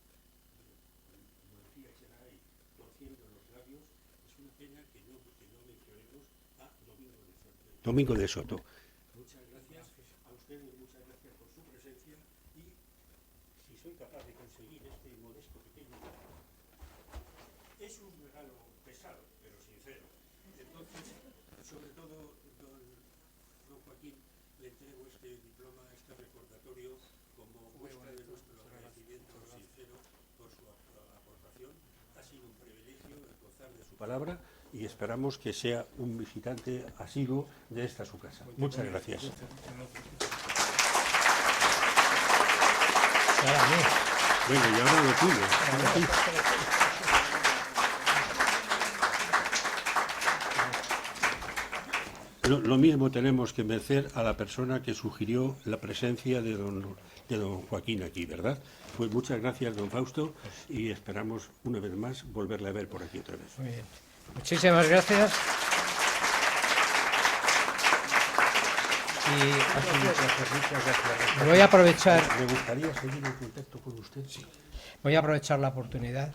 como decía Cheray, torciendo los labios, es una pena que no mencionemos a Domingo de Soto. Domingo de Soto. Muchas gracias a ustedes, muchas gracias por su presencia y si soy capaz de conseguir este modesto pequeño regalo, es un regalo pesado, pero sincero. Entonces, sobre todo, don Joaquín, le entrego este diploma, este recordatorio, como muestra de nuestro agradecimiento sincero por su aportación. Ha sido un privilegio gozar de su palabra y esperamos que sea un visitante asiduo de esta su casa. Muchas gracias. Bueno, y ahora lo tuyo. Lo mismo tenemos que merecer a la persona que sugirió la presencia de don Joaquín aquí, ¿verdad? Pues muchas gracias, don Fausto, y esperamos una vez más volverle a ver por aquí otra vez. Muy bien. Muchísimas gracias. Y voy a aprovechar. Me gustaría seguir en contacto con usted. Sí. Voy a aprovechar la oportunidad,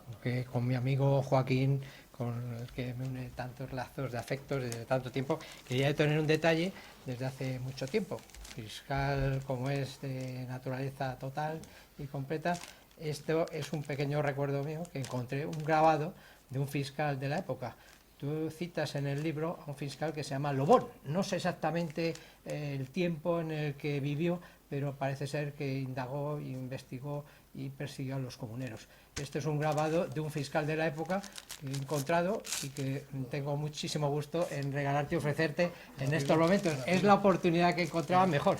porque con mi amigo Joaquín, con el que me une tantos lazos de afectos desde tanto tiempo, quería tener un detalle desde hace mucho tiempo. Fiscal como es de naturaleza total y completa, esto es un pequeño recuerdo mío que encontré un grabado de un fiscal de la época. Tú citas en el libro a un fiscal que se llama Lobón. No sé exactamente el tiempo en el que vivió, pero parece ser que indagó, investigó y persiguió a los comuneros. Este es un grabado de un fiscal de la época que he encontrado y que tengo muchísimo gusto en regalarte y ofrecerte en estos momentos. Es la oportunidad que encontraba mejor.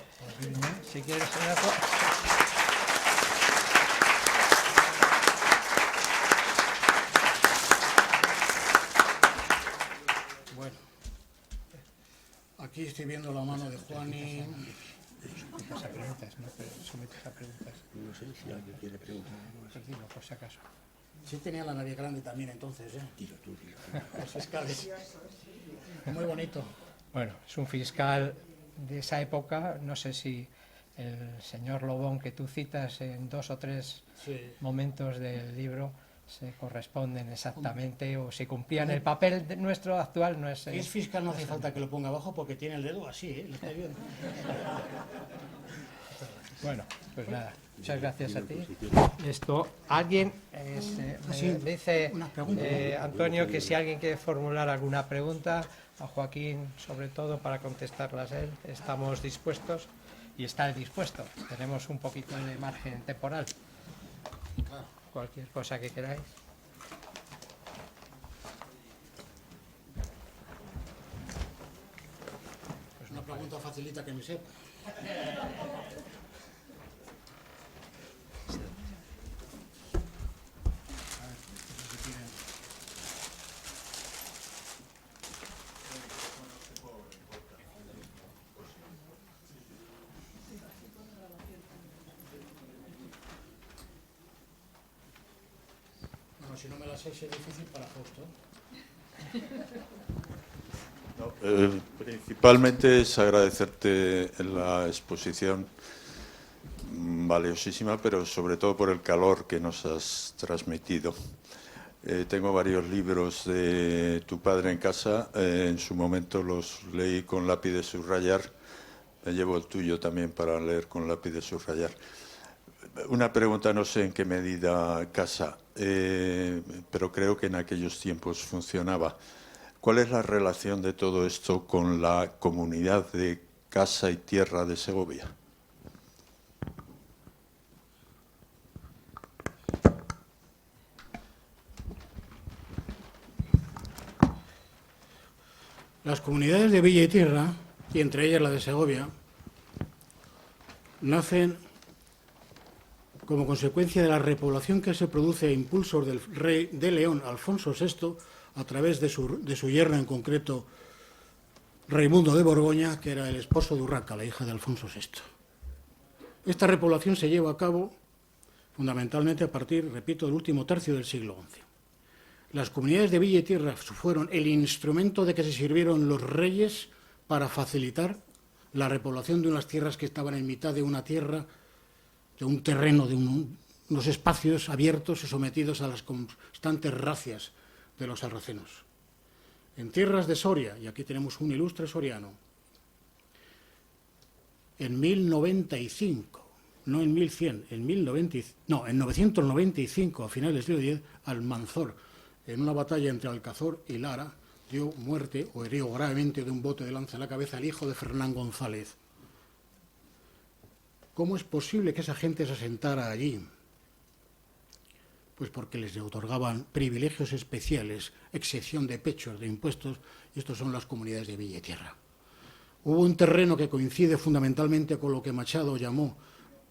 Si quieres... Bueno, aquí estoy viendo la mano de Juani. Sometes a preguntas, ¿no? Sometes a preguntas. No sé si alguien quiere preguntar. Dilo, por si acaso. Sí tenía la nariz grande también entonces, ¿eh? Dilo tú, dilo. Los fiscales. Muy bonito. Bueno, es un fiscal de esa época. No sé si el señor Lobón que tú citas en 2 o 3 momentos del libro se corresponden exactamente o si cumplían el papel nuestro actual. No es, es fiscal, no hace falta que lo ponga abajo porque tiene el dedo así, ¿eh? Lo estoy viendo. Bueno, pues nada, muchas gracias a ti. Esto, alguien me dice Antonio que si alguien quiere formular alguna pregunta a Joaquín, sobre todo para contestarlas él, estamos dispuestos y está dispuesto. Tenemos un poquito de margen temporal. Cualquier cosa que queráis. Pues una pregunta facilita que me sepa. Si no me las sé, es difícil para Fausto. No, principalmente es agradecerte la exposición valiosísima, pero sobre todo por el calor que nos has transmitido. Tengo varios libros de tu padre en casa, en su momento los leí con lápiz de subrayar, me llevo el tuyo también para leer con lápiz de subrayar. Una pregunta, no sé en qué medida casa, pero creo que en aquellos tiempos funcionaba. ¿Cuál es la relación de todo esto con la comunidad de Casa y Tierra de Segovia? Las comunidades de Villa y Tierra, y entre ellas la de Segovia, nacen como consecuencia de la repoblación que se produce a impulsos del rey de León, Alfonso VI, a través de su yerno en concreto, Raimundo de Borgoña, que era el esposo de Urraca, la hija de Alfonso VI. Esta repoblación se lleva a cabo fundamentalmente a partir, repito, del último tercio del siglo XI. Las comunidades de Villa y Tierra fueron el instrumento de que se sirvieron los reyes para facilitar la repoblación de unas tierras que estaban en mitad de una tierra, de un terreno, de unos espacios abiertos y sometidos a las constantes racias de los sarracenos. En tierras de Soria, y aquí tenemos un ilustre soriano, en 1095, no en 1100, en 995, a finales del siglo X, Almanzor, en una batalla entre Alcazor y Lara, dio muerte o herió gravemente de un bote de lanza en la cabeza al hijo de Fernán González. ¿Cómo es posible que esa gente se asentara allí? Pues porque les otorgaban privilegios especiales, excepción de pechos, de impuestos, y estos son las comunidades de Villa y Tierra. Hubo un terreno que coincide fundamentalmente con lo que Machado llamó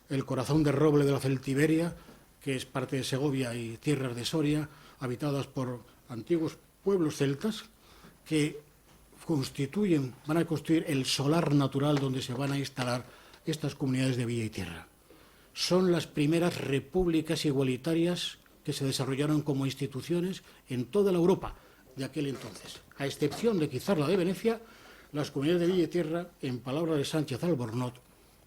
el corazón de roble de la Celtiberia, que es parte de Segovia y tierras de Soria, habitadas por antiguos pueblos celtas que van a constituir el solar natural donde se van a instalar estas comunidades de Villa y Tierra. Son las primeras repúblicas igualitarias que se desarrollaron como instituciones en toda la Europa de aquel entonces. A excepción de quizás la de Venecia, las comunidades de Villa y Tierra, en palabras de Sánchez Albornoz,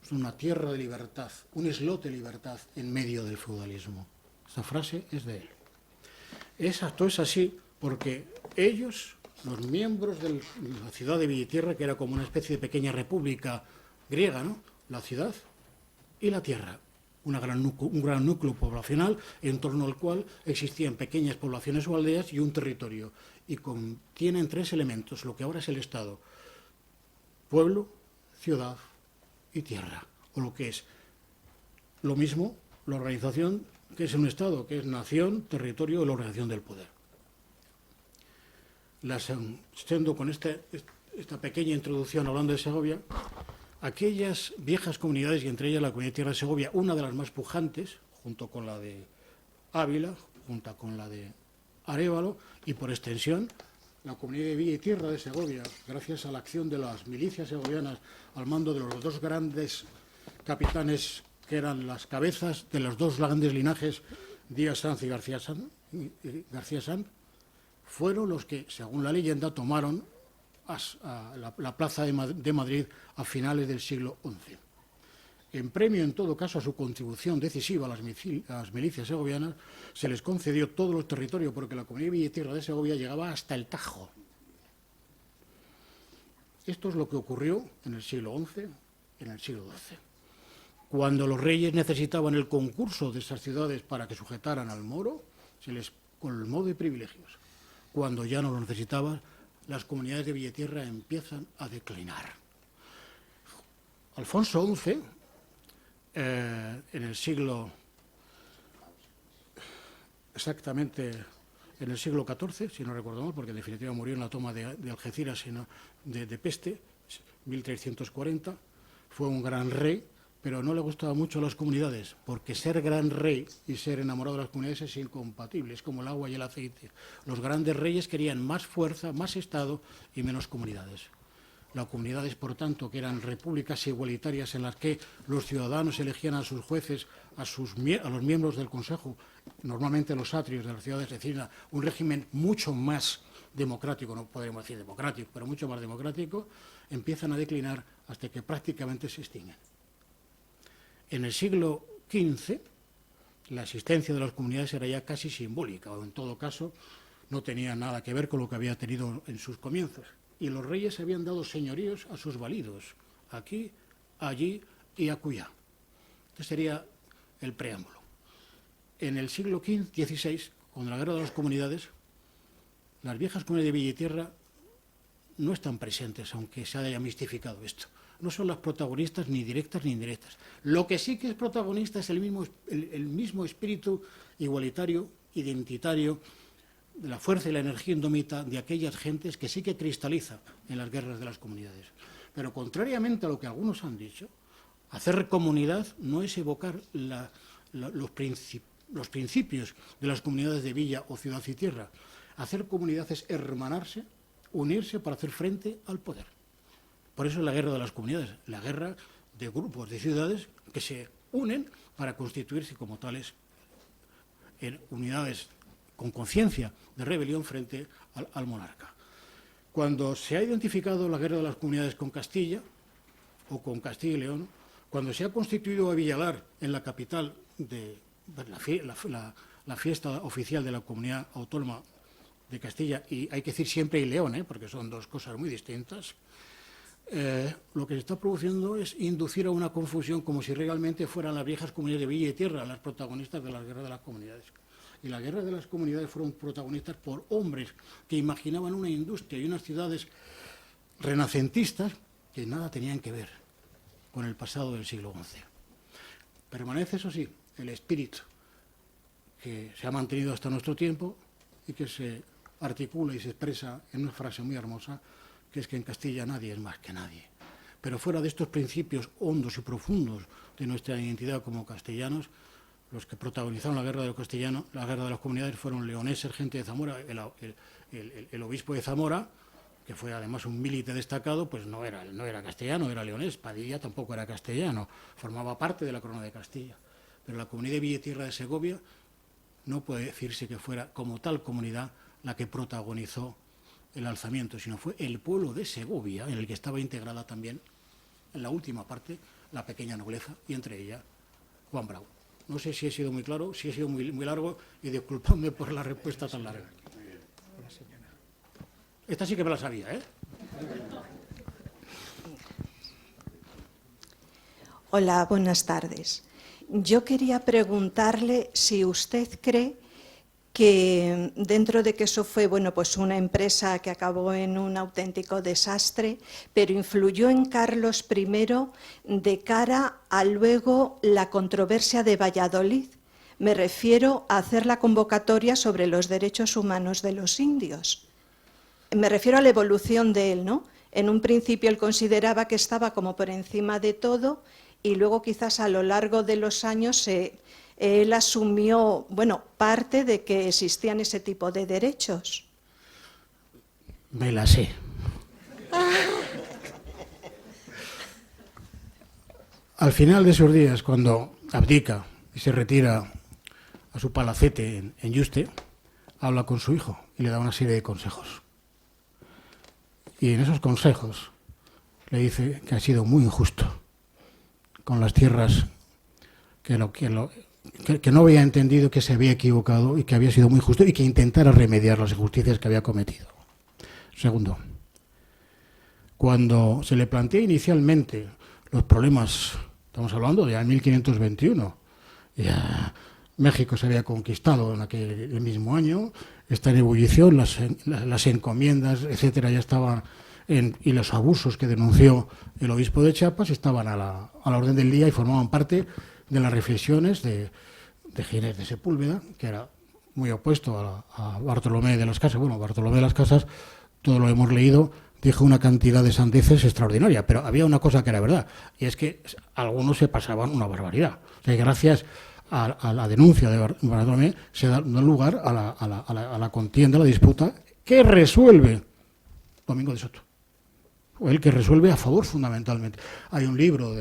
son una tierra de libertad, un islote de libertad en medio del feudalismo. Esta frase es de él. Esto es así porque ellos, los miembros de la ciudad de Villa y Tierra, que era como una especie de pequeña república griega, ¿no?, la ciudad y la tierra, un gran núcleo poblacional en torno al cual existían pequeñas poblaciones o aldeas y un territorio. Y tienen tres elementos, lo que ahora es el Estado: pueblo, ciudad y tierra. O lo que es lo mismo, la organización que es un Estado, que es nación, territorio y la organización del poder. Siendo con esta pequeña introducción hablando de Segovia, aquellas viejas comunidades, y entre ellas la comunidad de Tierra de Segovia, una de las más pujantes, junto con la de Ávila, junto con la de Arévalo, y por extensión, la comunidad de Villa y Tierra de Segovia, gracias a la acción de las milicias segovianas al mando de los dos grandes capitanes que eran las cabezas de los dos grandes linajes, Díaz Sanz y García Sanz, fueron los que, según la leyenda, tomaron la plaza de Madrid a finales del siglo XI. En premio, en todo caso, a su contribución decisiva a las milicias segovianas, se les concedió todos los territorios, porque la comunidad de Villa y Tierra de Segovia llegaba hasta el Tajo. Esto es lo que ocurrió en el siglo XI y en el siglo XII. Cuando los reyes necesitaban el concurso de esas ciudades para que sujetaran al moro, se les colmó de privilegios. Cuando ya no lo necesitaban, las comunidades de Villa y Tierra empiezan a declinar. Alfonso XI, en el siglo, exactamente en el siglo XIV, si no recuerdo mal, porque en definitiva murió en la toma de Algeciras, sino de peste, 1340, fue un gran rey, pero no le gustaban mucho a las comunidades, porque ser gran rey y ser enamorado de las comunidades es incompatible, es como el agua y el aceite. Los grandes reyes querían más fuerza, más Estado y menos comunidades. Las comunidades, por tanto, que eran repúblicas igualitarias en las que los ciudadanos elegían a sus jueces, a los miembros del Consejo, normalmente los atrios de las ciudades, es decir, un régimen mucho más democrático, no podríamos decir democrático, pero mucho más democrático, empiezan a declinar hasta que prácticamente se extinguen. En el siglo XV, la existencia de las comunidades era ya casi simbólica, o en todo caso no tenía nada que ver con lo que había tenido en sus comienzos. Y los reyes habían dado señoríos a sus validos, aquí, allí y acullá. Este sería el preámbulo. En el siglo XVI, con la guerra de las comunidades, las viejas comunidades de Villa y Tierra no están presentes, aunque se haya mistificado esto. No son las protagonistas ni directas ni indirectas. Lo que sí que es protagonista es el mismo espíritu igualitario, identitario, de la fuerza y la energía indómita de aquellas gentes que sí que cristaliza en las guerras de las comunidades. Pero contrariamente a lo que algunos han dicho, hacer comunidad no es evocar los principios de las comunidades de villa o ciudad y tierra. Hacer comunidad es hermanarse, unirse para hacer frente al poder. Por eso es la guerra de las comunidades, la guerra de grupos de ciudades que se unen para constituirse como tales en unidades con conciencia de rebelión frente al monarca. Cuando se ha identificado la guerra de las comunidades con Castilla o con Castilla y León, cuando se ha constituido a Villalar en la capital de la fiesta oficial de la comunidad autónoma de Castilla, y hay que decir siempre y León, porque son dos cosas muy distintas, lo que se está produciendo es inducir a una confusión como si realmente fueran las viejas comunidades de villa y tierra las protagonistas de la guerra de las comunidades. Y la guerra de las comunidades fueron protagonistas por hombres que imaginaban una industria y unas ciudades renacentistas que nada tenían que ver con el pasado del siglo XI. Permanece, eso sí, el espíritu que se ha mantenido hasta nuestro tiempo y que se articula y se expresa en una frase muy hermosa, que es que en Castilla nadie es más que nadie. Pero fuera de estos principios hondos y profundos de nuestra identidad como castellanos, los que protagonizaron la guerra de los castellanos, la guerra de las comunidades, fueron leoneses, gente de Zamora. El obispo de Zamora, que fue además un militar destacado, pues no era castellano, era leonés. Padilla tampoco era castellano, formaba parte de la corona de Castilla. Pero la comunidad de Villa y Tierra de Segovia no puede decirse que fuera como tal comunidad la que protagonizó el alzamiento, sino fue el pueblo de Segovia, en el que estaba integrada también, en la última parte, la pequeña nobleza, y entre ella Juan Bravo. No sé si he sido muy claro, si he sido muy largo, y disculpadme por la respuesta tan larga. Esta sí que me la sabía, ¿eh? Hola, buenas tardes. Yo quería preguntarle si usted cree que dentro de que eso fue pues una empresa que acabó en un auténtico desastre, pero influyó en Carlos I de cara a luego la controversia de Valladolid. Me refiero a hacer la convocatoria sobre los derechos humanos de los indios. Me refiero a la evolución de él, ¿no? En un principio él consideraba que estaba como por encima de todo y luego quizás a lo largo de los años él asumió, parte de que existían ese tipo de derechos. Me la sé. Al final de esos días, cuando abdica y se retira a su palacete en Yuste, habla con su hijo y le da una serie de consejos. Y en esos consejos le dice que ha sido muy injusto con las tierras, que no había entendido, que se había equivocado y que había sido muy justo y que intentara remediar las injusticias que había cometido. Segundo, cuando se le plantea inicialmente los problemas, estamos hablando de 1521, ya México se había conquistado en el mismo año, está en ebullición, las encomiendas, etcétera, ya estaban y los abusos que denunció el obispo de Chiapas estaban a la orden del día y formaban parte de las reflexiones de Ginés de Sepúlveda, que era muy opuesto a Bartolomé de las Casas. Bueno, Bartolomé de las Casas, todo lo hemos leído, dijo una cantidad de sandeces extraordinaria, pero había una cosa que era verdad, y es que algunos se pasaban una barbaridad. O sea, gracias a la denuncia de Bartolomé se da lugar a la contienda, a la disputa, que resuelve Domingo de Soto. O el que resuelve a favor fundamentalmente. Hay un libro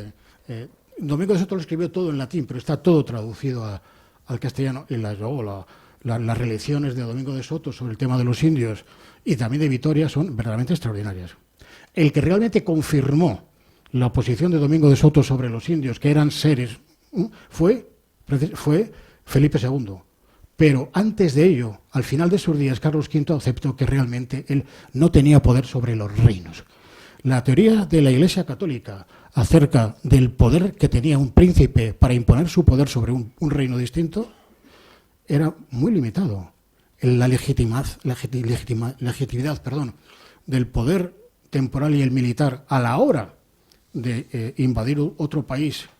Domingo de Soto lo escribió todo en latín, pero está todo traducido al castellano, y luego las relecciones de Domingo de Soto sobre el tema de los indios y también de Vitoria son verdaderamente extraordinarias. El que realmente confirmó la posición de Domingo de Soto sobre los indios, que eran seres, fue Felipe II. Pero antes de ello, al final de sus días, Carlos V aceptó que realmente él no tenía poder sobre los reinos. La teoría de la Iglesia Católica acerca del poder que tenía un príncipe para imponer su poder sobre un reino distinto era muy limitado. La legitimidad del poder temporal y el militar a la hora de invadir otro país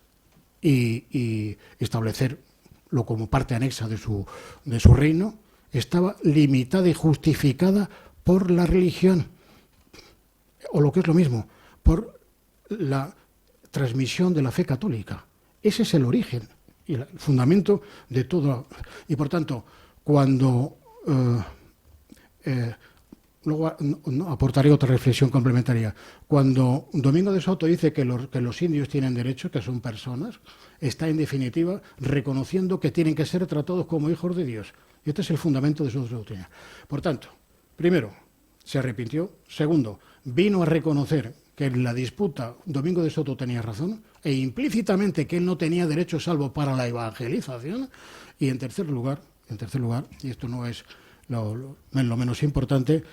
y establecerlo como parte anexa de su reino estaba limitada y justificada por la religión, o lo que es lo mismo, por la transmisión de la fe católica. Ese es el origen y el fundamento de todo. Y por tanto, cuando luego aportaré otra reflexión complementaria. Cuando Domingo de Soto dice que los indios tienen derechos, que son personas, está en definitiva reconociendo que tienen que ser tratados como hijos de Dios. Y este es el fundamento de su doctrina. Por tanto, primero, se arrepintió. Segundo, vino a reconocer que en la disputa Domingo de Soto tenía razón e implícitamente que él no tenía derecho salvo para la evangelización. Y en tercer lugar, y esto no es lo menos importante,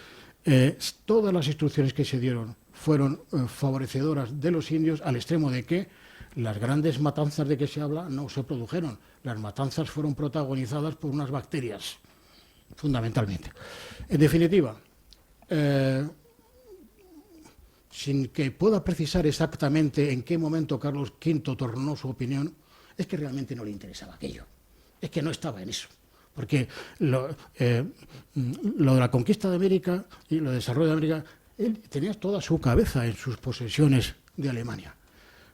todas las instrucciones que se dieron fueron favorecedoras de los indios, al extremo de que las grandes matanzas de que se habla no se produjeron. Las matanzas fueron protagonizadas por unas bacterias, fundamentalmente. En definitiva, sin que pueda precisar exactamente en qué momento Carlos V tornó su opinión, es que realmente no le interesaba aquello. Es que no estaba en eso. Porque lo de la conquista de América y lo de desarrollo de América, él tenía toda su cabeza en sus posesiones de Alemania.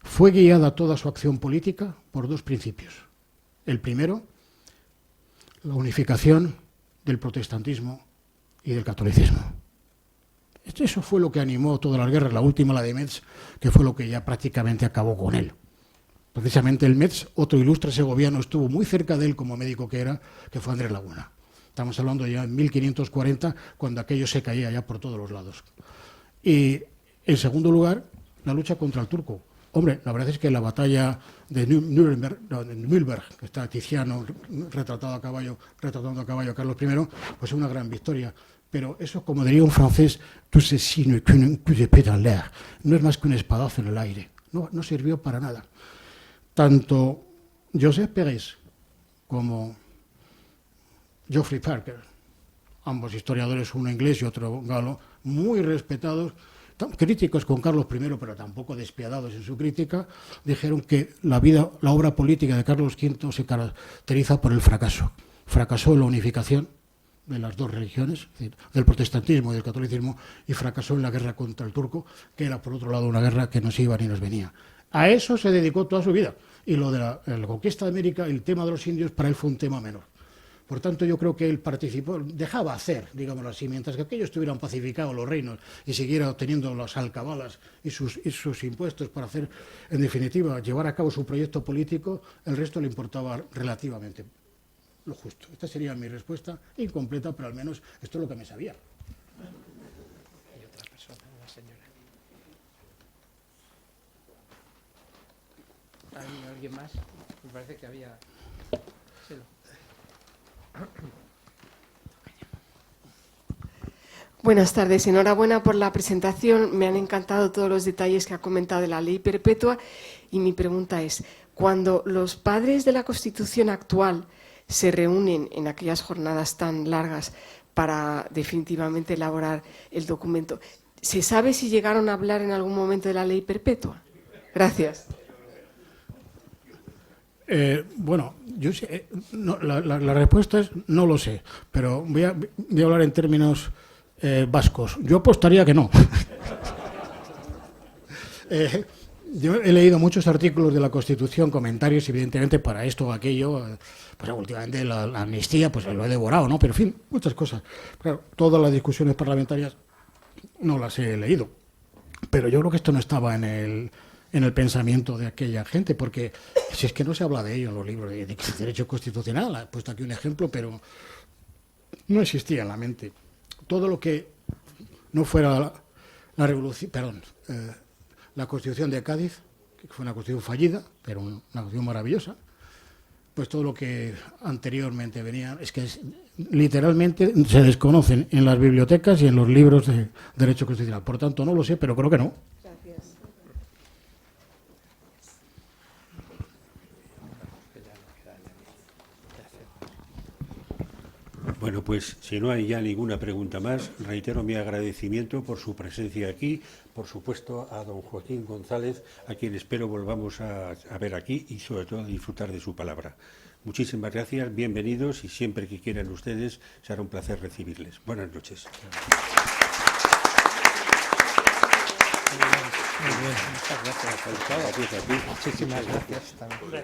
Fue guiada toda su acción política por dos principios. El primero, la unificación del protestantismo y del catolicismo. Eso fue lo que animó todas las guerras, la última, la de Metz, que fue lo que ya prácticamente acabó con él. Precisamente el Metz, otro ilustre segoviano, estuvo muy cerca de él como médico que era, que fue Andrés Laguna. Estamos hablando ya en 1540, cuando aquello se caía ya por todos los lados. Y, en segundo lugar, la lucha contra el turco. Hombre, la verdad es que la batalla de Mühlberg, que está Tiziano retratando a caballo a Carlos I, pues es una gran victoria. Pero eso, como diría un francés, tout ceci n'est qu'un coup d'épée dans l'air. No es más que un espadazo en el aire. No sirvió para nada. Tanto Joseph Pérez como Geoffrey Parker, ambos historiadores, uno inglés y otro galo, muy respetados, críticos con Carlos I, pero tampoco despiadados en su crítica, dijeron que la obra política de Carlos V se caracteriza por el fracaso. Fracasó en la unificación de las dos religiones, es decir, del protestantismo y del catolicismo, y fracasó en la guerra contra el turco, que era, por otro lado, una guerra que nos iba ni nos venía. A eso se dedicó toda su vida. Y lo de la conquista de América, el tema de los indios, para él fue un tema menor. Por tanto, yo creo que él participó, dejaba hacer, digámoslo así, mientras que aquellos estuvieran pacificados los reinos y siguiera obteniendo las alcabalas y sus impuestos para hacer, en definitiva, llevar a cabo su proyecto político, el resto le importaba relativamente lo justo. Esta sería mi respuesta, incompleta, pero al menos esto es lo que me sabía. Hay otra persona, una señora. ¿Hay alguien más? Me parece que había... Sí. Buenas tardes, enhorabuena por la presentación. Me han encantado todos los detalles que ha comentado de la ley perpetua y mi pregunta es, cuando los padres de la Constitución actual se reúnen en aquellas jornadas tan largas para definitivamente elaborar el documento, ¿se sabe si llegaron a hablar en algún momento de la ley perpetua? Gracias. Bueno, yo sé, no, la respuesta es no lo sé, pero voy a hablar en términos vascos. Yo apostaría que no. Yo he leído muchos artículos de la Constitución, comentarios, evidentemente, para esto o aquello. Pues últimamente la amnistía, pues lo he devorado, ¿no? Pero en fin, muchas cosas. Claro, todas las discusiones parlamentarias no las he leído. Pero yo creo que esto no estaba en el pensamiento de aquella gente, porque si es que no se habla de ello en los libros de derecho constitucional, he puesto aquí un ejemplo, pero no existía en la mente. Todo lo que no fuera la revolución, la Constitución de Cádiz, que fue una constitución fallida, pero una constitución maravillosa, pues todo lo que anteriormente venía, es que literalmente se desconocen en las bibliotecas y en los libros de derecho constitucional. Por tanto, no lo sé, pero creo que no. Gracias. Bueno, pues si no hay ya ninguna pregunta más, reitero mi agradecimiento por su presencia aquí, por supuesto a don Joaquín González, a quien espero volvamos a ver aquí y sobre todo a disfrutar de su palabra. Muchísimas gracias, bienvenidos y siempre que quieran ustedes será un placer recibirles. Buenas noches. Muy bien, muchas gracias por todo. Muchísimas gracias también.